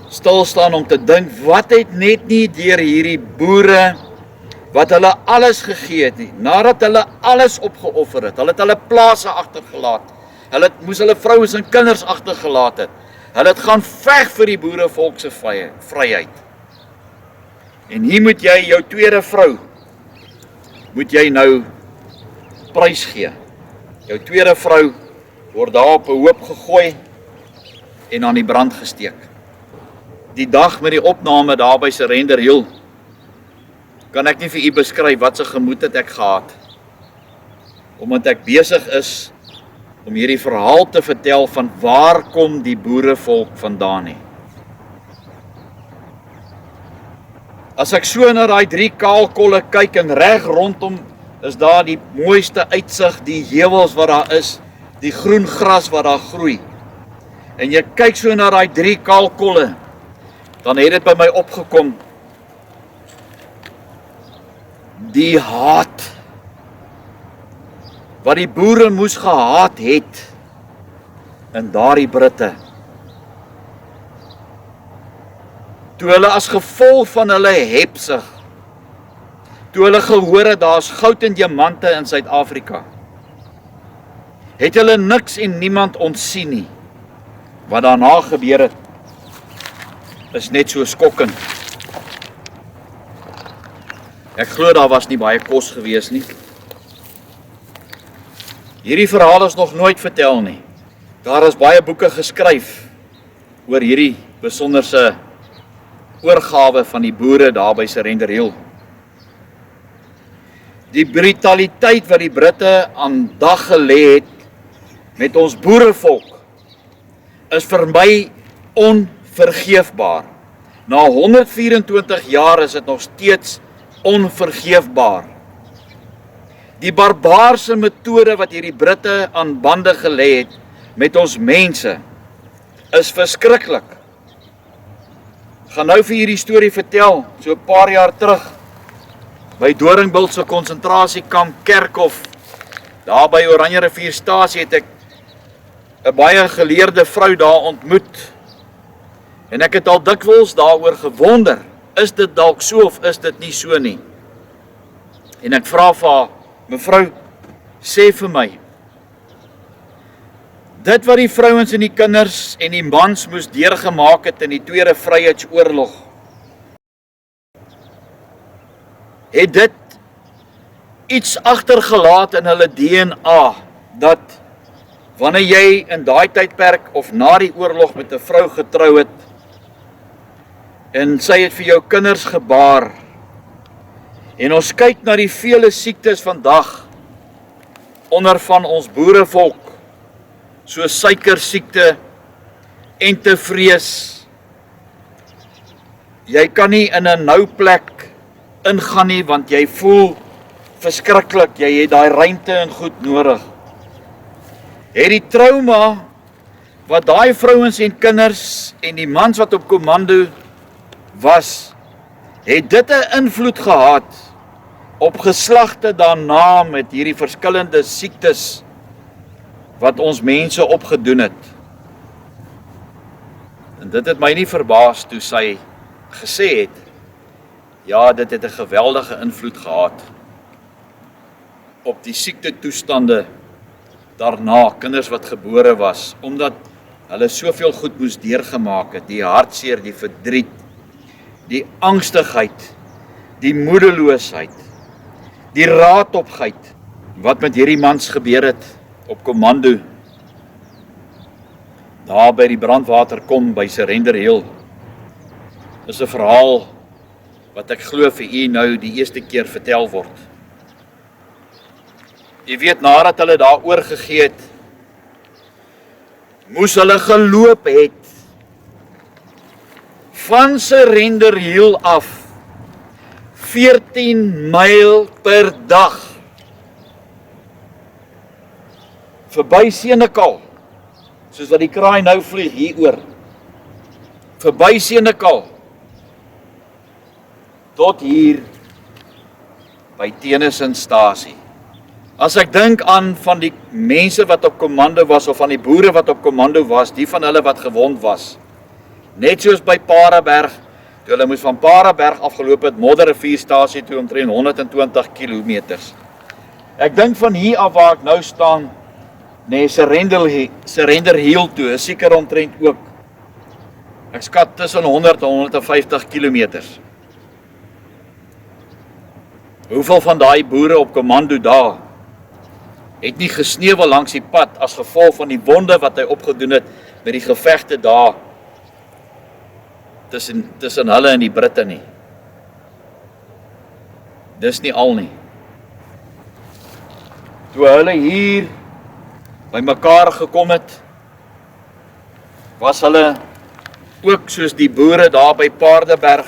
Speaker 1: stil staan om te dink, wat het net nie deur hierdie boere, wat hulle alles gegee het nie, nadat hulle alles opgeoffer het, hulle het hulle plase agtergelaat, hulle moes hulle vrouens en kinders agtergelaat het, hulle het gaan veg vir die boerevolk se vryheid. En hier moet jy jou tweede vrou, moet jy nou prys gee. Jou tweede vrou word daar op 'n hoop gegooi en aan die brand gesteek. Die dag met die opname daar by Surrender Hill, kan ek nie vir u beskryf wat se gemoed het ek gehad, omdat ek besig is om hierdie verhaal te vertel van waar kom die boerevolk vandaan nie. As ek so na daai 3 kaalkolle kyk en reg rondom is daar die mooiste uitsig, die heuwels wat daar is, die groen gras wat daar groei. En jy kyk so na daai 3 kaalkolle, dan het dit by my opgekom, die haat wat die boere moes gehaat het in daardie Britte. Toe hulle as gevolg van hulle hepsig, toe hulle gehoor het daar's goud en diamante in Suid-Afrika, het hulle niks en niemand ontsien nie. Wat daarna gebeur het, is net so skokkend. Ek glo daar was nie baie kos gewees nie. Hierdie verhaal is nog nooit vertel nie. Daar is baie boeke geskryf oor hierdie besonderse oorgawe van die boere daar by Surrender Hill. Die brutaliteit wat die Britte aan dag gelê het, met ons boerevolk is vir my onvergeefbaar. Na 124 jaar is dit nog steeds onvergeefbaar. Die barbaarse metode wat hierdie Britte aan bande gelê het met ons mense is verskriklik. Ek gaan nou vir hierdie storie vertel, so 'n paar jaar terug by Doringbult se konsentrasiekamp Kerkhof, daar by Oranjerivierstasie het ek 'n baie geleerde vrou daar ontmoet. En ek het al dikwels daaroor gewonder, is dit dalk so of is dit nie so nie? En ek vra vir haar, mevrou, sê vir my, dit wat die vrouens en die kinders en die mans moes deurgemaak het in die Tweede Vryheidsoorlog, het dit iets agtergelaat in hulle DNA, dat wanneer jy in daai tydperk of na die oorlog met 'n vrou getrou het, en sy het vir jou kinders gebaar, en ons kyk na die vele siektes vandag onder van ons boerevolk, so suikersiekte, entevrees. Jy kan nie in 'n nou plek ingaan nie, want jy voel verskriklik, jy het daai ruimte en goed nodig. Het die trauma wat daai vrouens en kinders en die mans wat op kommando was, het dit 'n invloed gehad op geslagte daarna met hierdie verskillende siektes wat ons mense opgedoen het. En dit het my nie verbaas toe sy gesê het, ja, dit het 'n geweldige invloed gehad op die siektetoestande daarna, kinders wat gebore was, omdat hulle soveel goed moes deurgemaak het, die hartseer, die verdriet, die angstigheid, die moedeloosheid, die raadopgeit, wat met hierdie mans gebeur het op kommando, daar by die brandwater kom by Surrender Hill, is 'n verhaal wat ek glo vir u nou die eerste keer vertel word. Jy weet, nadat hulle daar oorgegee het, moes hulle geloop het, van Surrender Hill af, 14 myl per dag, verby Senekal, soos wat die kraai nou vlieg hieroor, verby Senekal, tot hier by Tennisonstasie. As ek dink aan van die mense wat op kommando was, of van die boere wat op kommando was, die van hulle wat gewond was, net soos by Paardeberg, toe hulle moes van Paardeberg afgeloop het, Modderrivierstasie toe omtrent 120 kilometers. Ek dink van hier af waar ek nou staan, nee, Surrender Hill toe, is seker omtrent ook, ek skat tussen 100 en 150 kilometers. Hoeveel van daai boere op kommando daar, het nie gesneuwel langs die pad, as gevolg van die wonde wat hy opgedoen het, met die gevegte daar, tussen hulle en die Britte nie. Dis nie al nie. Toe hulle hier by mekaar gekom het, was hulle ook soos die boere daar by Paardeberg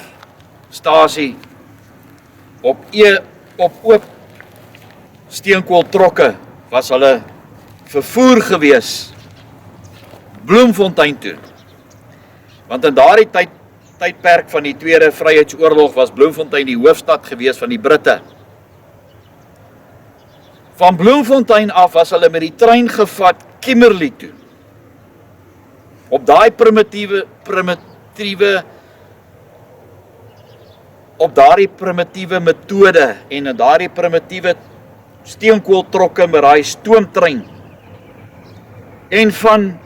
Speaker 1: stasie, op oop steenkooltrokke was hulle vervoer gewees Bloemfontein toe. Want in daardie tydperk van die Tweede Vryheidsoorlog was Bloemfontein die hoofstad gewees van die Britte. Van Bloemfontein af was hulle met die trein gevat Kimberley toe. Op daai primitiewe metode en in daardie primitiewe steenkooltrokke met daai stoomtrein. En van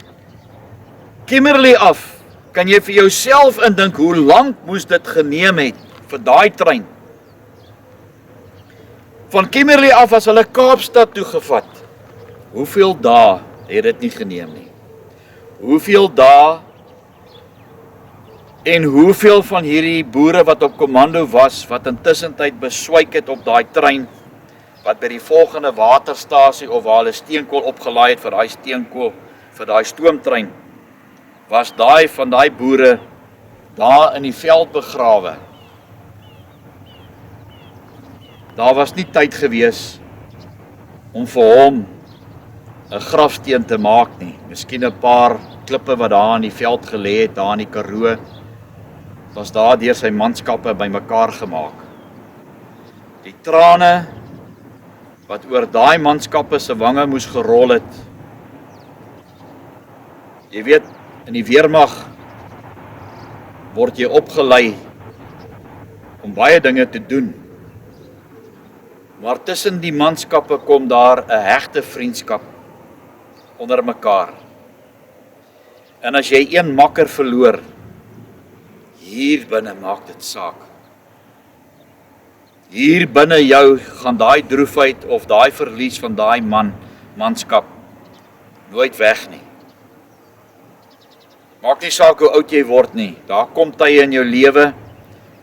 Speaker 1: Kimberley af kan jy vir jouself indink hoe lank moes dit geneem het vir daai trein. Van Kimberley af as hulle Kaapstad toe gevat. Hoeveel dae het dit nie geneem nie? Hoeveel dae en hoeveel van hierdie boere wat op kommando was, wat intussen tyd beswyk het op daai trein, wat by die volgende waterstasie of waar hulle steenkool opgelaai het vir daai steenkool, vir daai stoomtrein, was daai van daai boere daar in die veld begrawe. Daar was nie tyd gewees om vir hom 'n grafsteen te maak nie. Miskien 'n paar klippe wat daar in die veld gelê het, daar in die Karoo, was daar deur sy manskappe bymekaar gemaak. Die trane wat oor daai manskappe se wange moes gerol het. Jy weet, in die weermag word jy opgelei om baie dinge te doen. Maar tussen die manskappe kom daar 'n hegte vriendskap onder mekaar. En as jy een makker verloor, hier binne maak dit saak. Hier binne jou gaan daai droefheid of daai verlies van daai manskap nooit weg nie. Maak nie saak hoe oud jy word nie. Daar kom tye in jou lewe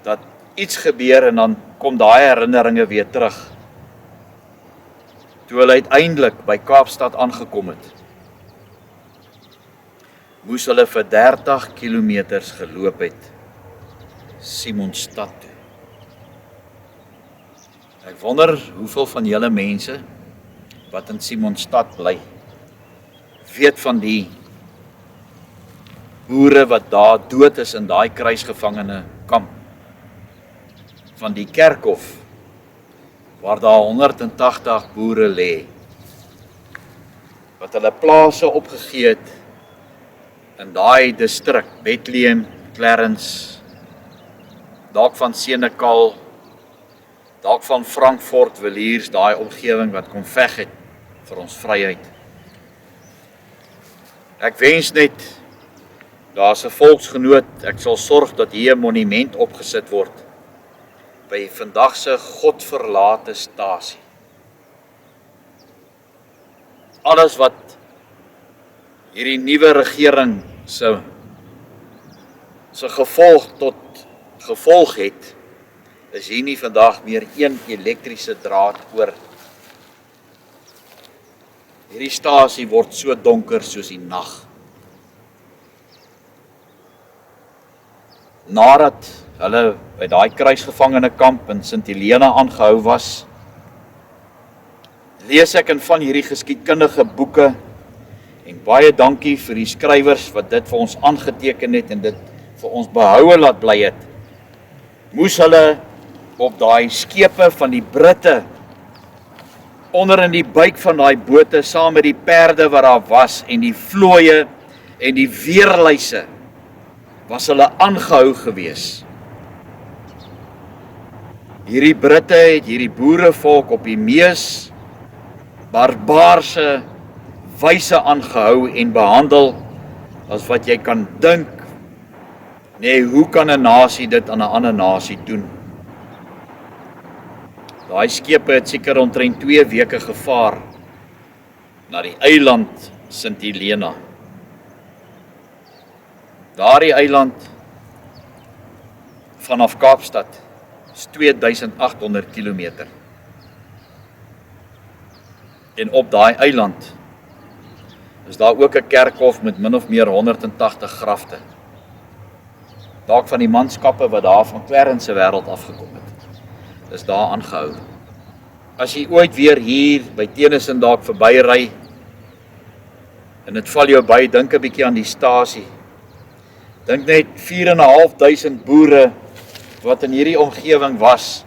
Speaker 1: dat iets gebeur en dan kom daai herinneringe weer terug. Toe hulle uiteindelik by Kaapstad aangekom het, moes hulle vir 30 kilometers geloop het Simonstad toe. Ek wonder hoeveel van julle mense wat in Simonstad bly, weet van die boere wat daar dood is in daai kruisgevangene kamp, van die kerkhof waar daar 180 boere lê, wat hulle plase opgegee het in daai distrik, Bethlehem, Clarence, dalk van Senekal, dalk van Frankfort, Villiers, daai omgewing wat kom veg het vir ons vryheid. Ek wens net, daar's 'n volksgenoot, ek sal sorg dat hier 'n monument opgesit word by vandag se godverlate stasie. Alles wat hierdie nuwe regering se gevolg het, is hier nie vandag meer een elektriese draad oor. Hierdie stasie word so donker soos die nag. Nadat hulle by daai kruisgevangene kamp in Sint Helena aangehou was, lees ek in van hierdie geskiedkundige boeke, en baie dankie vir die skrywers wat dit vir ons aangeteken het en dit vir ons behoue laat bly het, moes hulle op daai skepe van die Britte, onder in die buik van daai bote, saam met die perde wat daar was, en die vlooie en die weerluise, was hulle aangehou gewees. Hierdie Britte het hierdie boerevolk op die mees barbaarse wyse aangehou en behandel as wat jy kan dink. Nee, hoe kan 'n nasie dit aan 'n ander nasie doen? Daai skepe het seker omtrent 2 weke gevaar na die eiland Sint Helena. Daardie eiland vanaf Kaapstad is 2800 kilometer. En op daai eiland is daar ook 'n kerkhof met min of meer 180 grafte. Dalk van die manskappe wat daar van Clarence se wêreld afgekom het, is daar aangehou. As jy ooit weer hier by Tennyson dalk verbyry en dit val jou by, dink 'n bietjie aan die stasie. Dink net 4.500 boere wat in hierdie omgewing was,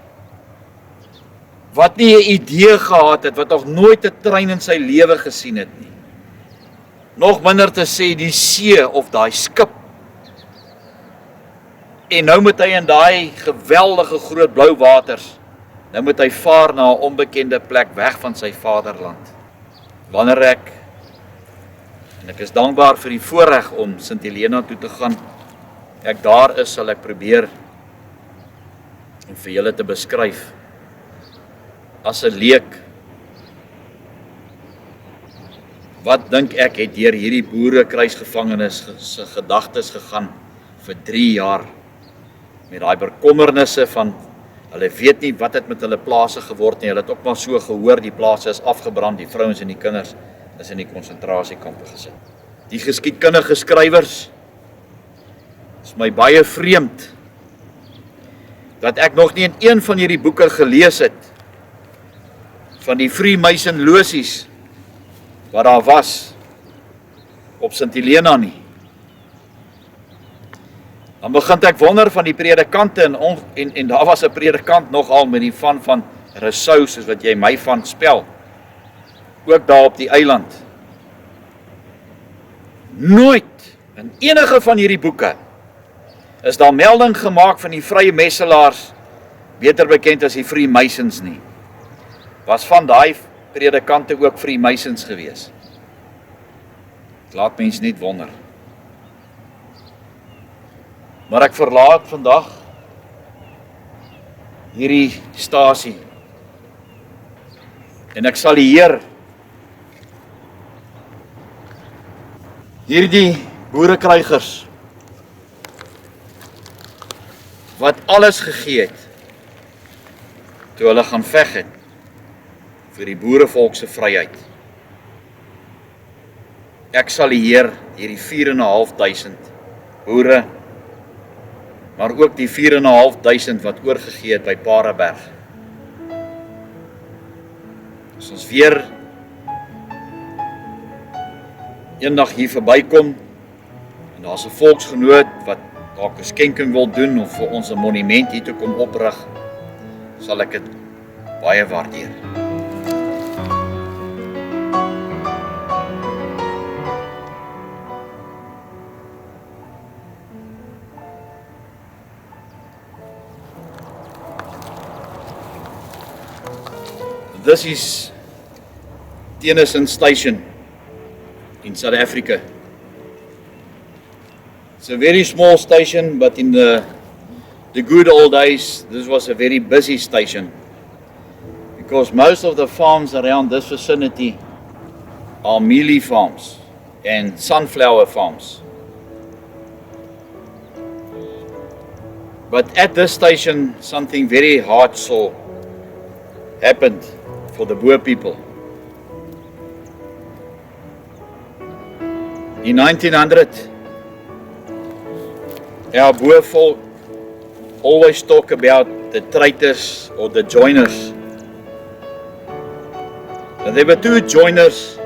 Speaker 1: wat nie 'n idee gehad het, wat nog nooit 'n trein in sy lewe gesien het nie. Nog minder te sê die see of daai skip. En nou moet hy in daai geweldige groot blou waters, nou moet hy vaar na 'n onbekende plek weg van sy vaderland. Wanneer ek is dankbaar vir die voorreg om Sint Helena toe te gaan, ek daar is, sal ek probeer om vir julle te beskryf as 'n leek, wat dink ek het deur hierdie boere kruisgevangenes se gedagtes gegaan vir 3 jaar, met daai bekommernisse van Hulle weet nie wat het met hulle plase geword nie. Hulle het ook maar so gehoor, die plase is afgebrand, die vrouens en die kinders is in die konsentrasiekampe gesit. Die geskiedkundige skrywers, is my baie vreemd, dat ek nog nie in een van hierdie boeke gelees het, van die Freemason losies, wat daar was, op Sint Helena nie. Dan begin ek wonder van die predikante, en daar was 'n predikant nogal met die van Rousseau, soos wat jy my van spel, ook daar op die eiland. Nooit, in enige van hierdie boeke, is daar melding gemaak van die vrye messelaars, beter bekend as die Freemasons nie. Was van daai predikante ook Freemasons gewees? Laat mens net wonder. Maar ek verlaat vandag hierdie stasie. En ek sal die Heer hierdie boerekrygers wat alles gegee het toe hulle gaan veg het vir die boerevolk se vryheid. Ek sal die Heer hierdie 4.500 boere, maar ook die 4.500 wat oorgegee het by Paardeberg. As ons weer eendag hier verbykom, en daar's 'n volksgenoot wat dalk 'n skenking wil doen, of vir ons 'n monument hier toe kom oprig, sal ek dit baie waardeer. This is Tennyson Station in South Africa. It's a very small station, but in the good old days, this was a very busy station, because most of the farms around this vicinity are mealie farms and sunflower farms. But at this station, something very heartsore happened for the Boer people. In 1900, our Boer folk always talk about the traitors or the joiners. And there were two joiners,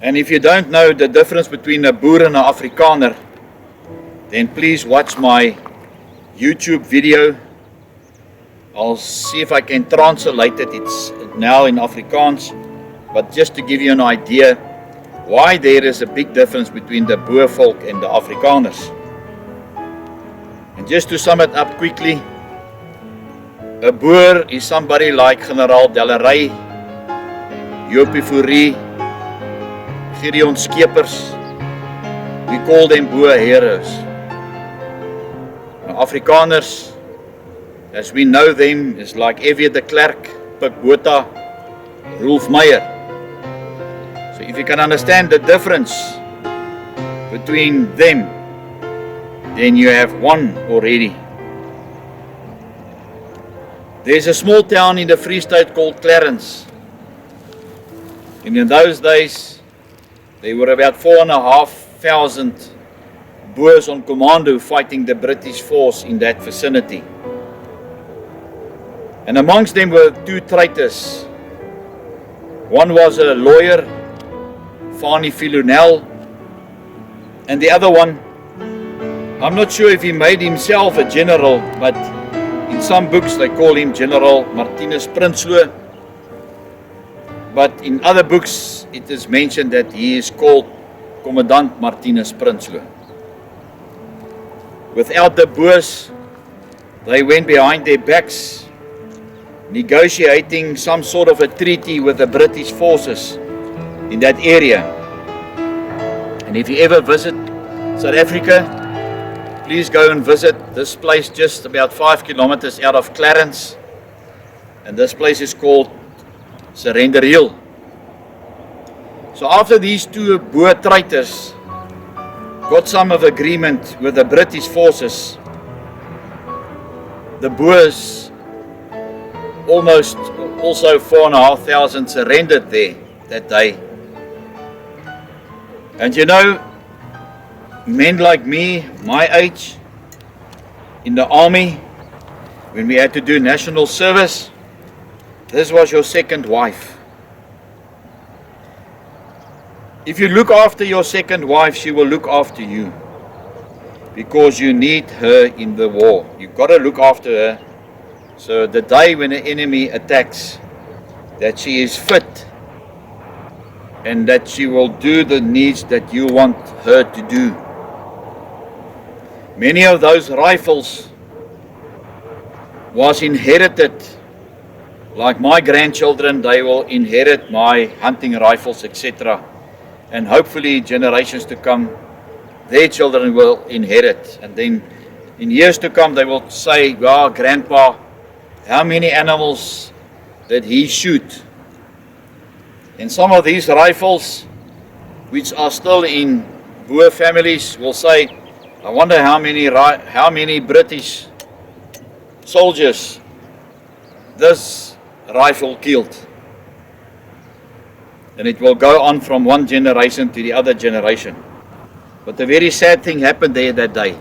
Speaker 1: and if you don't know the difference between a Boer and an Afrikaner, then please watch my YouTube video. I'll see if I can translate it. It's now in Afrikaans, but just to give you an idea why there is a big difference between the Boer folk and the Afrikaners. And just to sum it up quickly, a Boer is somebody like Generaal Dellery, Jopie Fourie, Gideon Skeepers. We call them Boer heroes. Now, Afrikaners, as we know them, is like F.W. de Klerk, Pik Botha, Rolf Meyer. So if you can understand the difference between them, then you have one already. There's a small town in the Free State called Clarence. And in those days, there were about 4,500 Boers on commando fighting the British force in that vicinity. And amongst them were two traitors. One was a lawyer, Fanie Viljoenel, and the other one, I'm not sure if he made himself a general, but in some books they call him General Martinus Prinsloo. But in other books it is mentioned that he is called Commandant Martinus Prinsloo. Without the Boers, they went behind their backs, negotiating some sort of a treaty with the British forces in that area. And if you ever visit South Africa, please go and visit this place just about 5 kilometers out of Clarence. And this place is called Surrender Hill. So after these two Boer traitors got some of agreement with the British forces, the Boers, almost also 4,500 surrendered there that day. And you know, men like me, my age, in the army, when we had to do national service, this was your second wife. If you look after your second wife, she will look after you, because you need her in the war. You've got to look after her, so the day when the enemy attacks, that she is fit and that she will do the needs that you want her to do. Many of those rifles was inherited, like my grandchildren, they will inherit my hunting rifles, etc. And hopefully generations to come, their children will inherit. And then in years to come, they will say, wow, Grandpa, how many animals did he shoot? And some of these rifles, which are still in Boer families, will say, I wonder how many British soldiers this rifle killed. And it will go on from one generation to the other generation. But a very sad thing happened there that day.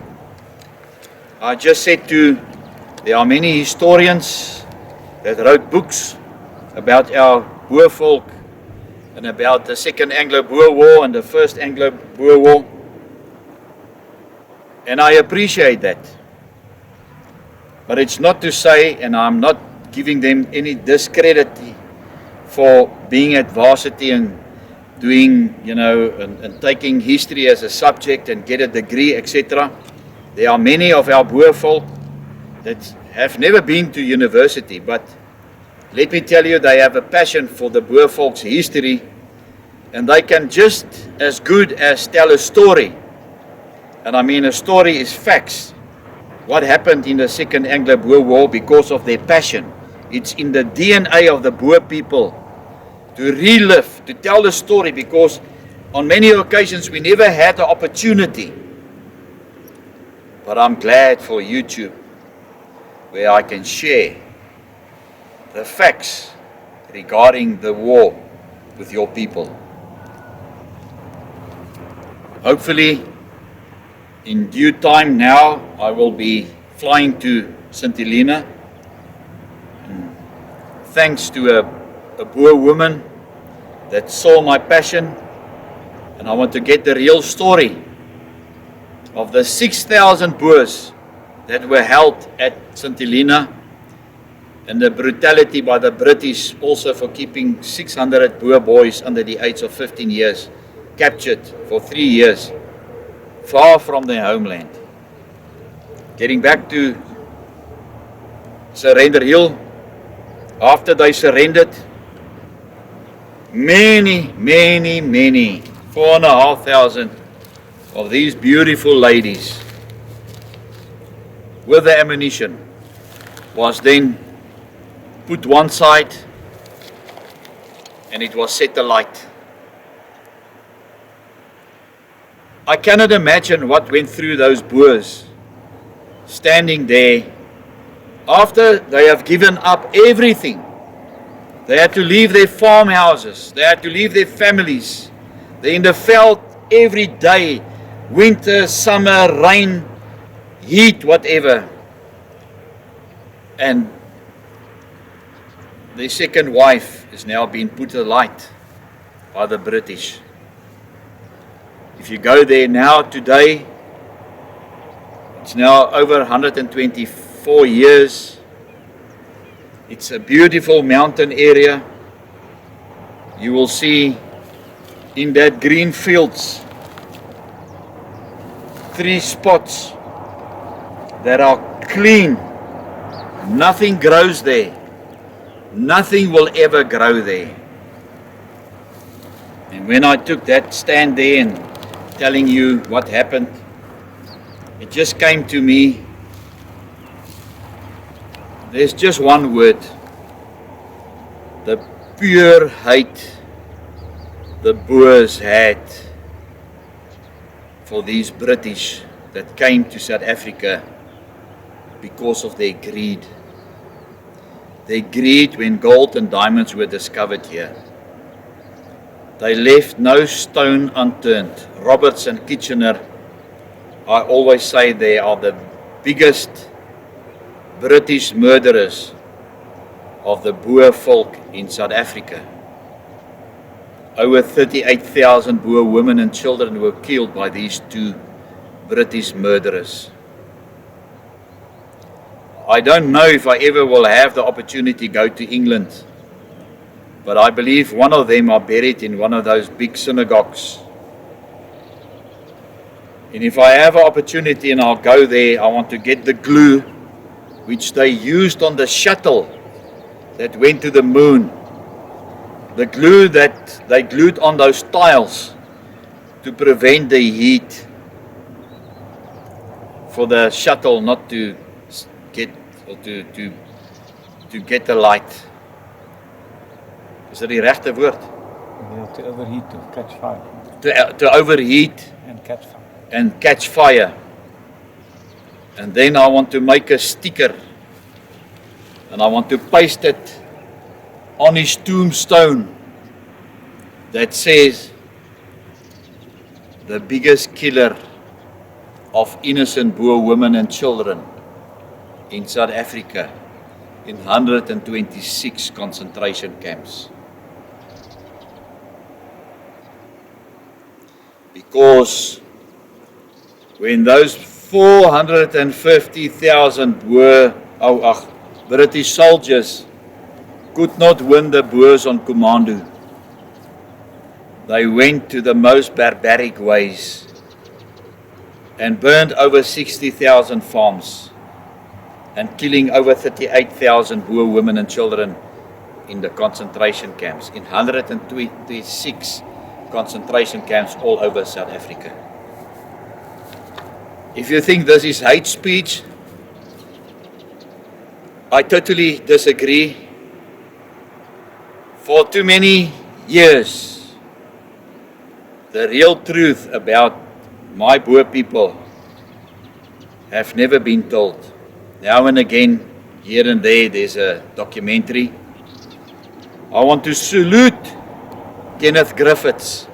Speaker 1: I just said there are many historians that wrote books about our Boer folk and about the Second Anglo-Boer War and the First Anglo-Boer War. And I appreciate that. But it's not to say, and I'm not giving them any discredit for being at varsity and doing, and taking history as a subject and get a degree, etc. There are many of our Boer folk that have never been to university, but let me tell you, they have a passion for the Boer folk's history, and they can just as good as tell a story. And I mean, a story is facts. What happened in the Second Anglo-Boer War, because of their passion. It's in the DNA of the Boer people to relive, to tell the story, because on many occasions we never had the opportunity. But I'm glad for YouTube, where I can share the facts regarding the war with your people. Hopefully, in due time now, I will be flying to St. Helena. And thanks to a Boer woman that saw my passion, and I want to get the real story of the 6,000 Boers that were held at St. Helena, and the brutality by the British also for keeping 600 Boer boys under the age of 15 years captured for 3 years, far from their homeland. Getting back to Surrender Hill, after they surrendered, many, 4,500 of these beautiful ladies with the ammunition was then put one side, and it was set alight. I cannot imagine what went through those Boers standing there after they have given up everything. They had to leave their farmhouses, they had to leave their families. They're in the veld every day, winter, summer, rain, heat, whatever. And their second wife is now being put alight by the British. If you go there now today, it's now over 124 years. It's a beautiful mountain area. You will see in that green fields 3 spots that are clean. Nothing grows there. Nothing will ever grow there. And when I took that stand there and telling you what happened, it just came to me. There's just one word. The pure hate the Boers had for these British that came to South Africa because of their greed. Their greed when gold and diamonds were discovered here. They left no stone unturned. Roberts and Kitchener, I always say they are the biggest British murderers of the Boer folk in South Africa. Over 38,000 Boer women and children were killed by these two British murderers. I don't know if I ever will have the opportunity to go to England, but I believe one of them are buried in one of those big synagogues. And if I have an opportunity and I'll go there, I want to get the glue which they used on the shuttle that went to the moon. The glue that they glued on those tiles to prevent the heat for the shuttle not to get or to get the light. Is dit die regte woord?
Speaker 4: To overheat, to catch fire.
Speaker 1: To overheat
Speaker 4: And catch fire.
Speaker 1: and catch fire. And then I want to make a sticker and I want to paste it on his tombstone that says, the biggest killer of innocent Boer women and children in South Africa in 126 concentration camps. Because when those 450,000 British soldiers could not win the Boers on Commando, they went to the most barbaric ways and burned over 60,000 farms and killing over 38,000 Boer women and children in the concentration camps, in 126 concentration camps all over South Africa. If you think this is hate speech, I totally disagree. For too many years, the real truth about my Boer people have never been told. Now and again, here and there's a documentary. I want to salute Kenneth Griffiths,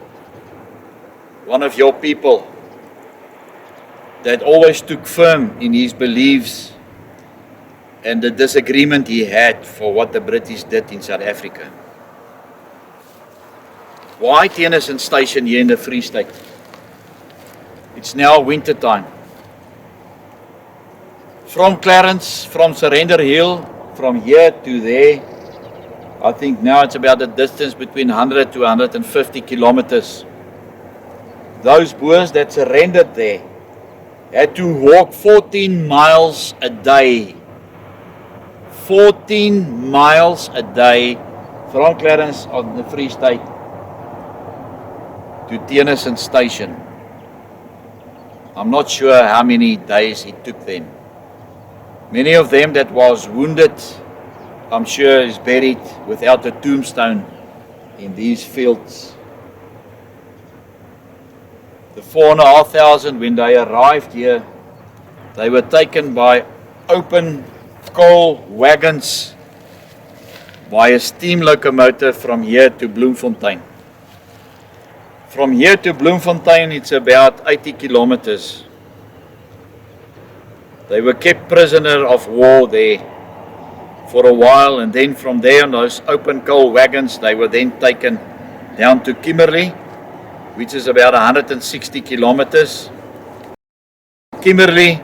Speaker 1: one of your people that always took firm in his beliefs and the disagreement he had for what the British did in South Africa. Why Tennyson Station here in the Free State? It's now winter time. From Clarence, from Surrender Hill, from here to there, I think now it's about a distance between 100 to 150 kilometers. Those Boers that surrendered there had to walk 14 miles a day. 14 miles a day from Clarence on the Free State to Tennyson Station. I'm not sure how many days it took them. Many of them that was wounded, I'm sure, is buried without a tombstone in these fields. The 4,500, when they arrived here, they were taken by open coal wagons by a steam locomotive from here to Bloemfontein. From here to Bloemfontein, it's about 80 kilometers. They were kept prisoner of war there for a while, and then from there on those open coal wagons, they were then taken down to Kimberley, which is about 160 kilometers. Kimberley,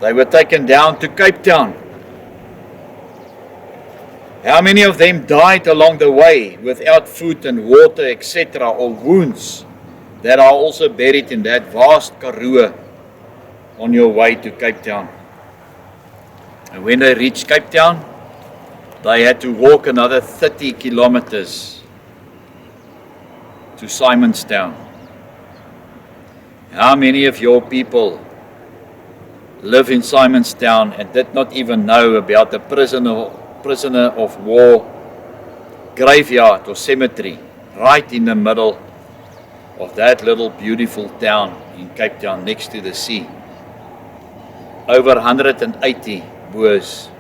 Speaker 1: they were taken down to Cape Town. How many of them died along the way without food and water, etc., or wounds that are also buried in that vast Karoo on your way to Cape Town? And when they reached Cape Town, they had to walk another 30 kilometers to Simonstown. How many of your people live in Simonstown and did not even know about the prisoner of war graveyard or cemetery right in the middle of that little beautiful town in Cape Town next to the sea? Over 180 Boers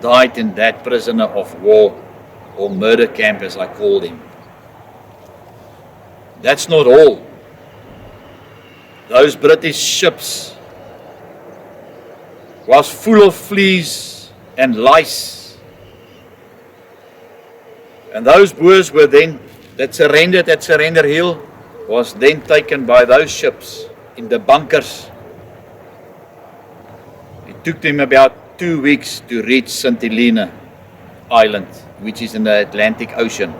Speaker 1: died in that prisoner of war or murder camp, as I call him. That's not all. Those British ships was full of fleas and lice. And those Boers were then, that surrendered at Surrender Hill, was then taken by those ships in the bunkers. It took them about 2 weeks to reach St. Helena Island, which is in the Atlantic Ocean.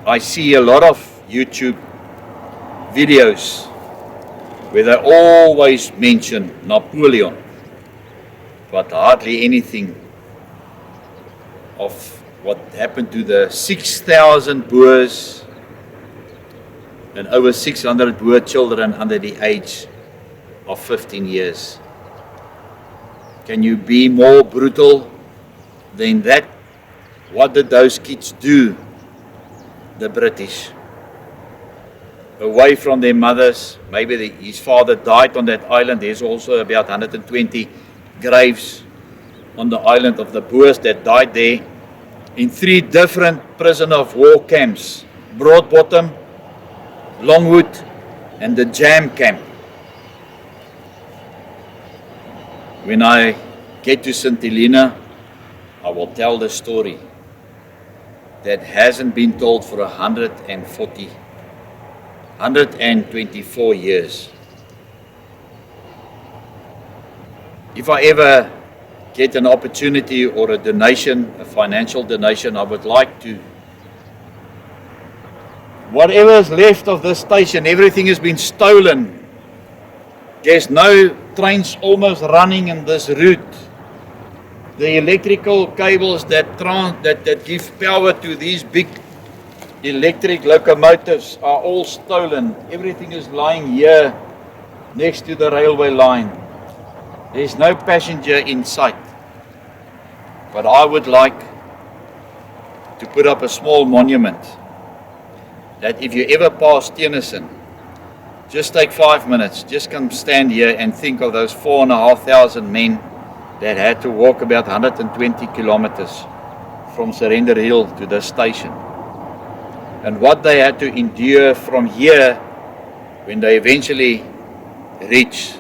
Speaker 1: I see a lot of YouTube videos where they always mention Napoleon, but hardly anything of what happened to the 6,000 Boers and over 600 Boer children under the age of 15 years. Can you be more brutal than that? What did those kids do? The British, away from their mothers. Maybe his father died on that island. There's also about 120 graves on the island of the Boers that died there in 3 different prisoner of war camps: Broadbottom, Longwood, and the Jam camp. When I get to St. Helena, I will tell the story that hasn't been told for 124 years. If I ever get an opportunity or a donation, a financial donation, I would like to, whatever is left of this station, everything has been stolen. There's no trains almost running in this route. The electrical cables that give power to these big electric locomotives are all stolen. Everything is lying here next to the railway line. There's no passenger in sight. But I would like to put up a small monument that if you ever pass Tennyson, just take 5 minutes, just come stand here and think of those 4,500 men that had to walk about 120 kilometers from Surrender Hill to the station. And what they had to endure from here when they eventually reached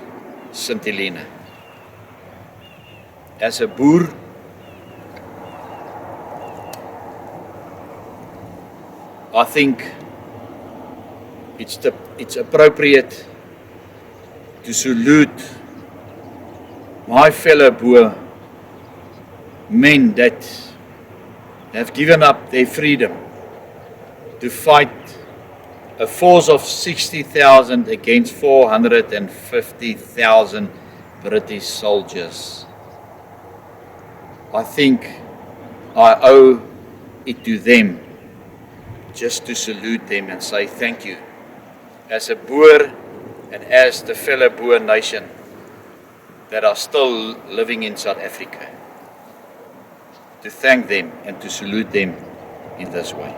Speaker 1: St. Helena. As a Boer, I think it's appropriate to salute my fellow Boer men that have given up their freedom to fight a force of 60,000 against 450,000 British soldiers. I think I owe it to them just to salute them and say thank you as a Boer and as the fellow Boer nation that are still living in South Africa, to thank them and to salute them in this way.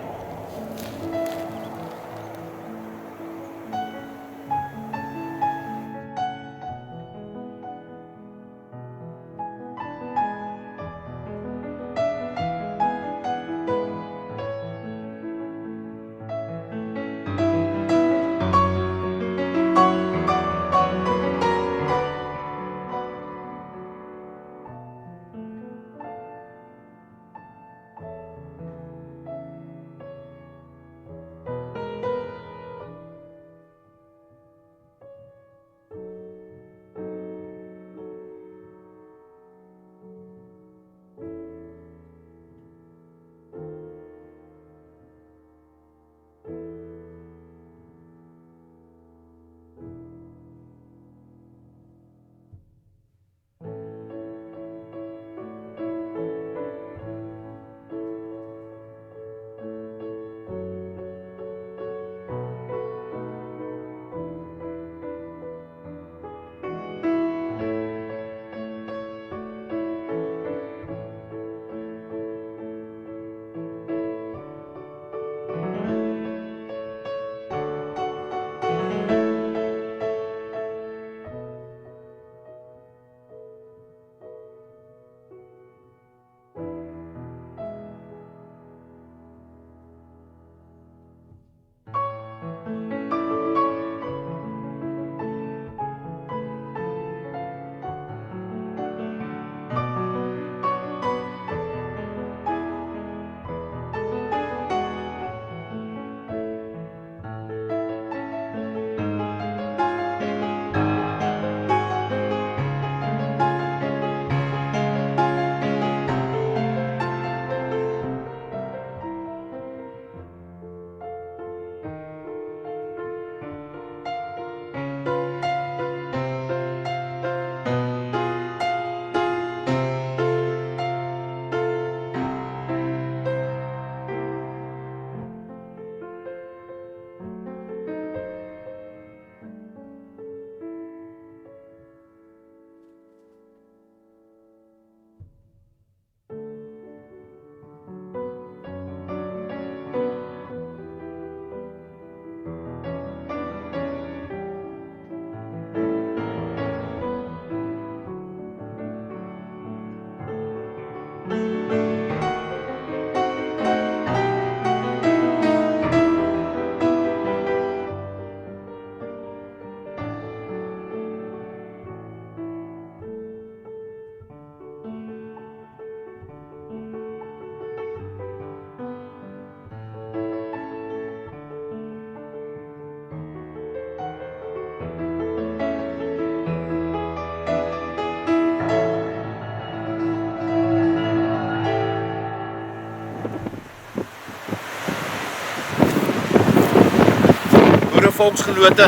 Speaker 1: volksgenote.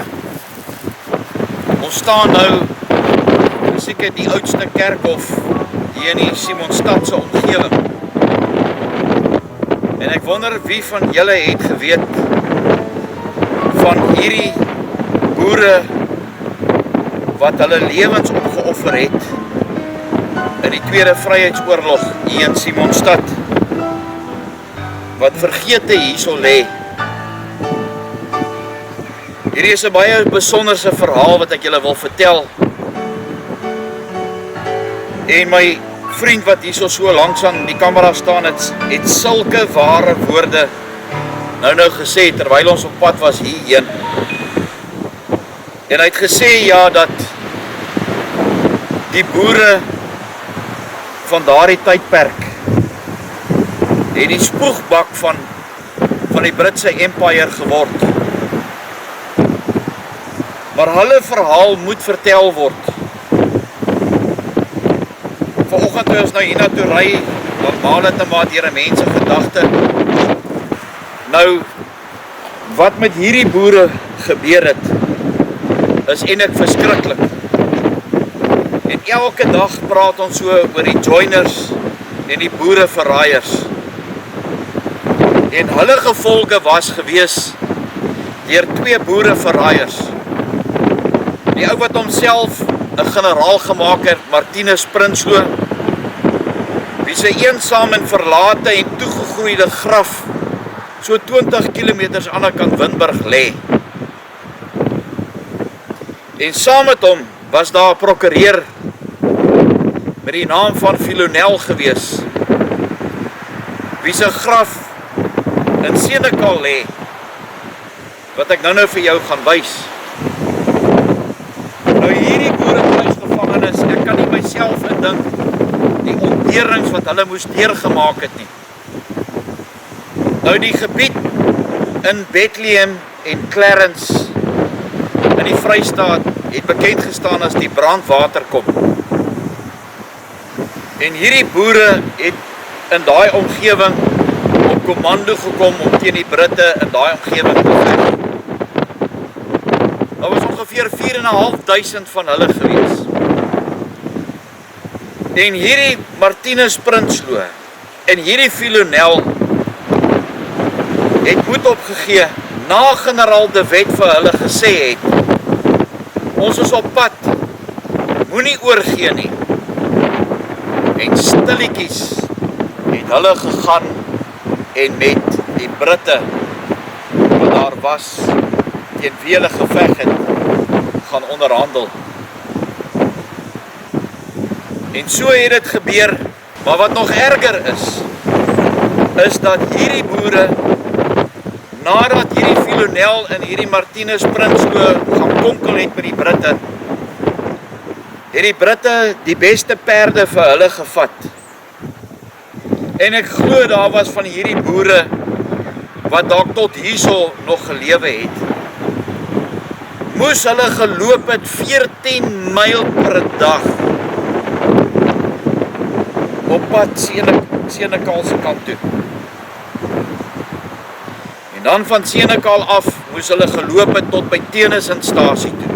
Speaker 1: Ons staan nou seker die oudste kerkhof hier in die Simonstad se omgewing. En ek wonder wie van julle het geweet van hierdie boere wat hulle lewens opgeoffer het in die Tweede Vryheidsoorlog hier in Simonstad, wat vergete hierso lê. Hierdie is 'n baie besonderse verhaal wat ek julle wil vertel. En my vriend wat hierso so langs aan die kamera staan, het sulke ware woorde nou gesê terwyl ons op pad was hierheen. En hy het gesê ja, dat die boere van daardie tydperk het die spoegbak van die Britse Empire geword. Maar hulle verhaal moet vertel word. Vanoggend toe ons nou hiernatoe ry, normaal het maar deur mense gedagte. Nou, wat met hierdie boere gebeur het, is eintlik verskriklik. En elke dag praat ons so oor die joiners en die boereverraaiers. En hulle gevolge was gewees deur 2 boereverraaiers. Die ou wat homself 'n generaal gemaak het, Martinus Prinsloo, wie sy eensaam en verlate en toegegroeide graf so 20 km aan die kant Windburg lê. En saam met hom was daar 'n prokureur met die naam van Filonel gewees, wie sy graf in Senekal lê, wat ek nou vir jou gaan wys. Nou hierdie boerekruisgevangenes, ek kan nie myself indink die ontberings wat hulle moes deurgemaak het nie. Nou die gebied in Bethlehem en Clarence in die Vrystaat het bekend gestaan as die brandwaterkom. En hierdie boere het in daai omgewing op kommando gekom om teen die Britte in daai omgewing te veg. Daar was ongeveer 4.500 van hulle gewees. En hierdie Martinus Prinsloo en hierdie Filonel het moed opgegee na generaal De Wet vir hulle gesê het, ons is op pad, moenie oorgee nie. En stilletjies het hulle gegaan en met die Britte wat daar was, teen wie hulle geveg het, gaan onderhandel. En so het dit gebeur, maar wat nog erger is dat hierdie boere, nadat hierdie Filonel en hierdie Martinus Prinsloo gaan konkel het met die Britte, het die Britte die beste perde vir hulle gevat. En ek glo daar was van hierdie boere wat dalk tot hierso nog gelewe het. Moes hulle geloop het 14 myl per dag op pad Senekal se kant toe. En dan van Senekal af moes hulle geloop het tot by Tennissenstasie toe.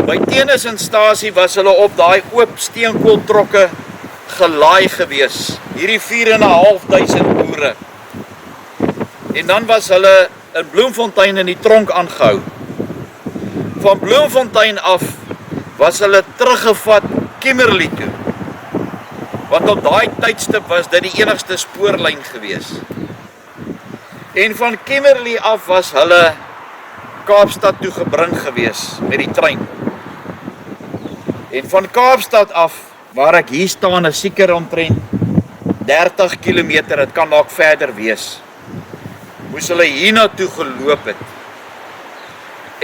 Speaker 1: By Tennissenstasie was hulle op daai oop steenkooltrokke gelaai gewees, hierdie 4.500 boere. En dan was hulle in Bloemfontein in die tronk aangehou. Van Bloemfontein af was hulle teruggevat Kimberley toe, want op daai tydstip was dit die enigste spoorlyn gewees. En van Kimberley af was hulle Kaapstad toe gebring gewees met die trein. En van Kaapstad af, waar ek hier staan, is seker omtrent 30 km, dit kan dalk verder wees, moes hulle hiernatoe geloop het.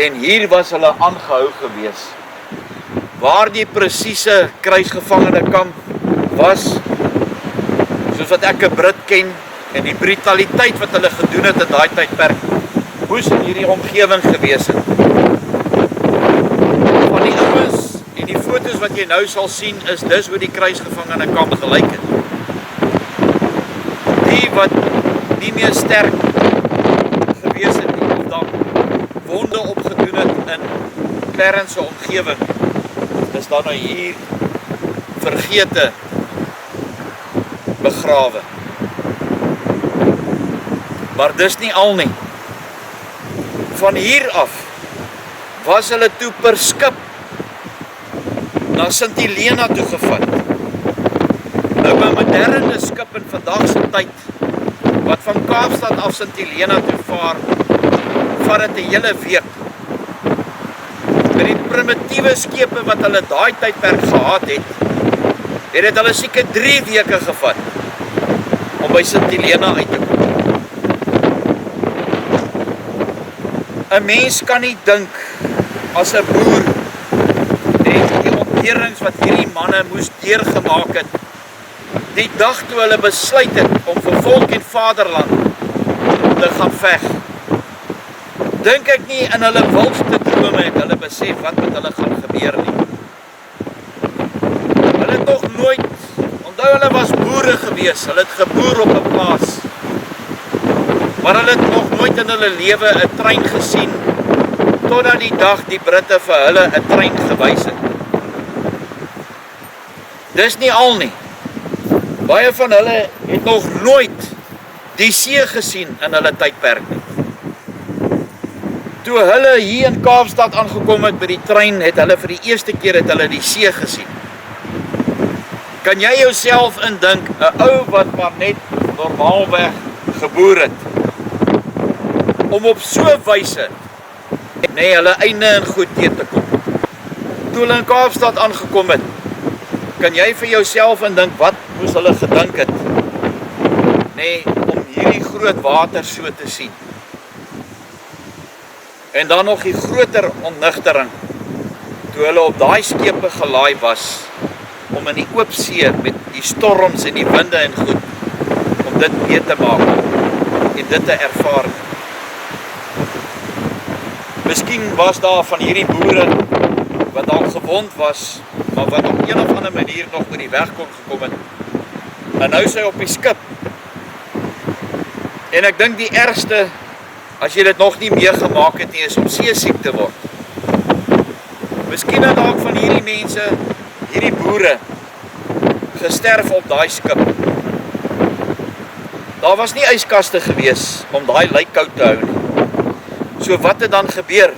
Speaker 1: En hier was hulle aangehou gewees. Waar die presiese kruisgevangenekamp was, soos wat ek 'n Brit ken, en die brutaliteit wat hulle gedoen het in daai tydperk, moes in hierdie omgewing gewees het. Van die ouens en die foto's wat jy nou sal sien, is dis hoe die kruisgevangenekamp gelyk het. Die wat nie meer sterk gewees het nie, of Clarence se omgewing is dan nou hier vergete begrawe. Maar dis nie al nie. Van hier af was hulle toe per skip na Sint Helena toe gevat. Nou 'n moderne skip in vandag se tyd wat van Kaapstad af Sint Helena toe vaar, vat dit 'n hele week. Met die primitiewe skepe wat hulle daai tydperk gehad het dit hulle seker 3 weke gevat om by Sint Helena uit te kom. 'n Mens kan nie dink as 'n boer en die ontberings wat hierdie manne moes deurgemaak het, die dag toe hulle besluit het om vir volk en vaderland te gaan veg. Dink ek nie in hulle wildste drome het hulle besef wat met hulle gaan gebeur nie. Hulle het nog nooit, onthou hulle was boere gewees, hulle het geboer op 'n plaas. Maar hulle het nog nooit in hulle lewe 'n trein gesien, totdat die dag die Britte vir hulle 'n trein gewys het. Dis nie al nie. Baie van hulle het nog nooit die see gesien in hulle tydperk nie. Toe hulle hier in Kaapstad aangekom het by die trein, het hulle vir die eerste keer het hulle die see gesien. Kan jy jouself indink, 'n ou wat maar net normaalweg geboer het, om op so 'n wyse hulle einde en goed teë te kom. Toe hulle in Kaapstad aangekom het, kan jy vir jouself indink wat moes hulle gedink het? Om hierdie groot water so te sien. En dan nog die groter onnigtering toe hulle op daai skepe gelaai was om in die oop see met die storms en die winde en goed om dit mee te maak en dit te ervaar. Miskien was daar van hierdie boere wat dalk gewond was, maar wat op een of ander manier nog oor die weg kon gekom het. En nou is hy op die skip. En ek dink die ergste, as jy dit nog nie meegemaak het nie, is om seesiek te word. Miskien het dalk van hierdie mense, hierdie boere, gesterf op daai skip. Daar was nie yskaste gewees om daai lijk koud te hou nie. So wat het dan gebeur?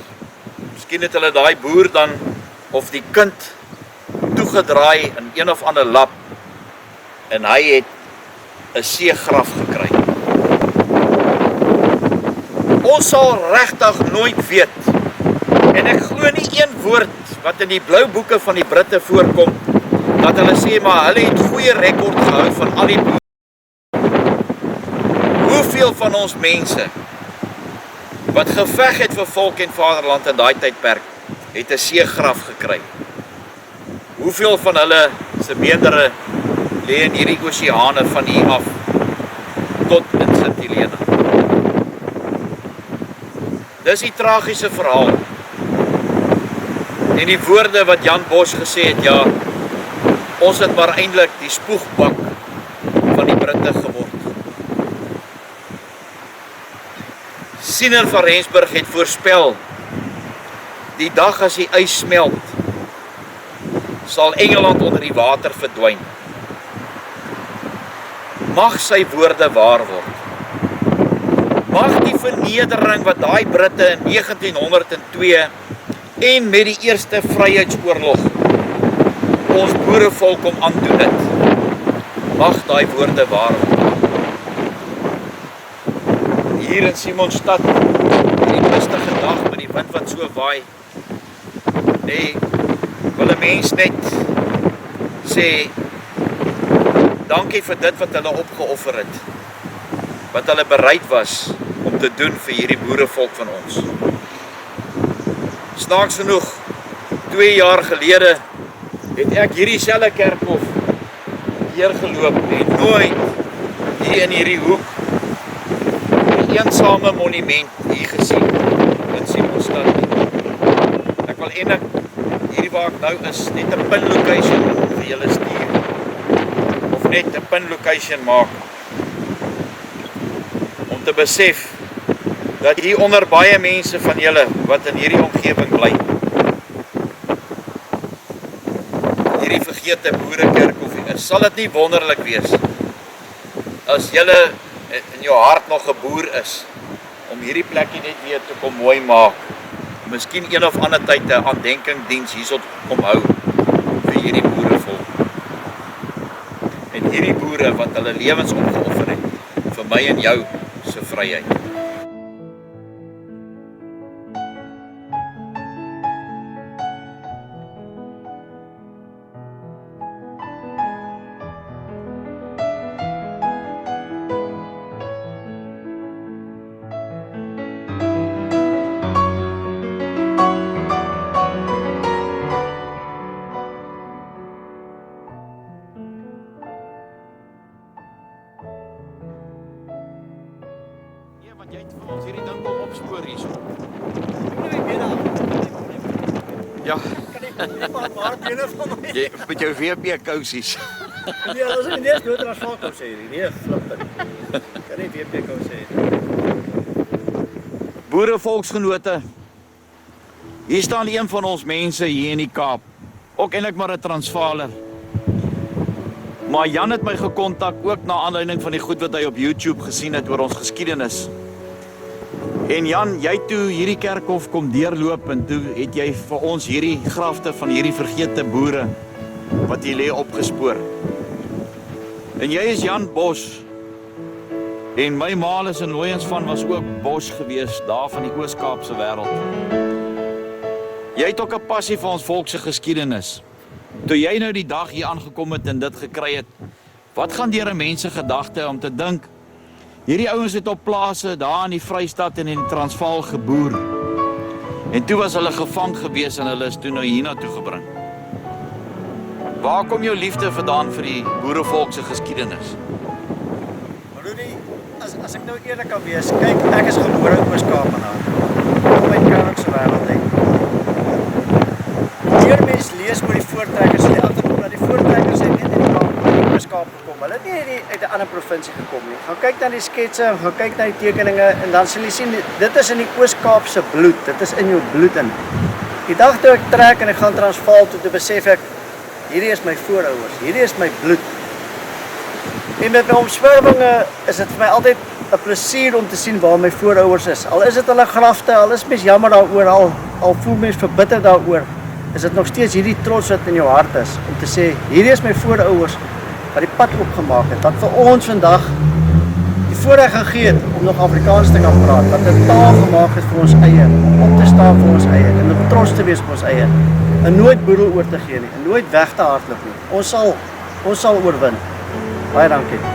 Speaker 1: Miskien het hulle daai boer dan, of die kind, toegedraai in een of ander lap, en hy het 'n seegraf gekry. Ons sal regtig nooit weet, en ek glo nie een woord wat in die blou boeke van die Britte voorkom, dat hulle sê, maar hulle het goeie rekord gehou van al die boere. Hoeveel van ons mense, wat geveg het vir volk en vaderland in daai tydperk, het 'n seegraf gekry? Hoeveel van hulle se meerdere lê in hierdie oseane van hier af tot in Sint Helena? Dis die tragiese verhaal. En die woorde wat Jan Bosch gesê het, ja, ons het maar eintlik die spoegbak van die Britte geword. Siener van Rensburg het voorspel, die dag as die ys smelt, sal Engeland onder die water verdwyn. Mag sy woorde waar word. Mag die vernedering wat daai Britte in 1902 en met die eerste Vryheidsoorlog ons boerevolk om aandoen het, mag daai woorde waar word. Hier in Simonstad, die rustige dag met die wind wat so waai, wil 'n mens net sê, dankie vir dit wat hulle opgeoffer het, wat hulle bereid was om te doen vir hierdie boerevolk van ons. Snaaks genoeg, 2 jaar gelede het ek hierdie selfe kerkhof deurgeloop en nooit hier in hierdie hoek die eensame monument hier gesien in Simonstad. Ek wil eintlik hierdie waar ek nou is, net 'n pin location vir julle stuur, of net 'n pin location maak, om te besef dat hier onder baie mense van julle wat in hierdie omgewing bly, vergete boerekerkhof is, sal dit nie wonderlik wees as julle in jou hart nog 'n boer is om hierdie plekkie net weer te kom mooi maak. Miskien een of ander tyd 'n aandenkingsdiens hierso kom hou vir hierdie boerevolk. En hierdie boere wat hulle lewens opgeoffer het vir my en jou se vryheid. Want jy het vir ons hierdie ding kom opspoor hierso. Ja. Jy met jou WP kousies.
Speaker 5: Nee, dat is nie eens groter as Falkous sê hierdie. Nee, flip dit. Kan nie WP kous sê.
Speaker 1: Boere volksgenote. Hier staan een van ons mense hier in die Kaap. Ook eintlik maar 'n Transvaaler. Maar Jan het my gekontak ook na aanleiding van die goed wat hy op YouTube gesien het oor ons geskiedenis. En Jan, jy toe hierdie kerkhof kom deurloop en toe het jy vir ons hierdie grafte van hierdie vergete boere wat hier lê opgespoor. En jy is Jan Bos. En my ma is in Looiensvan was ook Bos gewees daar van die Oos-Kaapse wêreld. Jy het ook 'n passie vir ons volk se geskiedenis. Toe jy nou die dag hier aangekom het en dit gekry het, wat gaan deur 'n mens se gedagte om te dink, hierdie ouens het op plase daar in die Vrystaat en in die Transvaal geboer. En toe was hulle gevang gewees en hulle is toe nou hiernatoe gebring. Waar kom jou liefde vandaan vir die boerevolk se geskiedenis?
Speaker 5: Maar Rudy, as ek nou eerlik kan wees, kyk, ek is gebore in Oos-Kaap Kom uit Kerkse wêreld uit. Meer mense lees oor die voortrekkers en die agterkom dat die voortrekkers het net in die Oos-Kaap gekom. Hulle het nie uit 'n ander provinsie gekom nie. Gaan kyk na die sketse, gaan kyk na die tekeninge en dan sal jy sien dit is in die Oos-Kaapse bloed. Dit is in jou bloed in. Die dag toe ek trek en ek gaan Transvaal toe, besef ek hierdie is my voorouers. Hierdie is my bloed. En met my omswervinge is dit vir my altyd 'n plesier om te sien waar my voorouers is. Al is dit hulle grafte, al is mens jammer daaroor, al voel mens verbitter daaroor, is dit nog steeds hierdie trots wat in jou hart is om te sê hierdie is my voorouers wat die pad opgemaak het, wat vir ons vandag die voorreg gegee het om nog Afrikaans te kan praat, wat 'n taal gemaak het vir ons eie, om op te staan vir ons eie en om trots te wees op ons eie en nooit boedel oor te gee nie en nooit weg te hardloop nie. Ons sal oorwin. Baie dankie.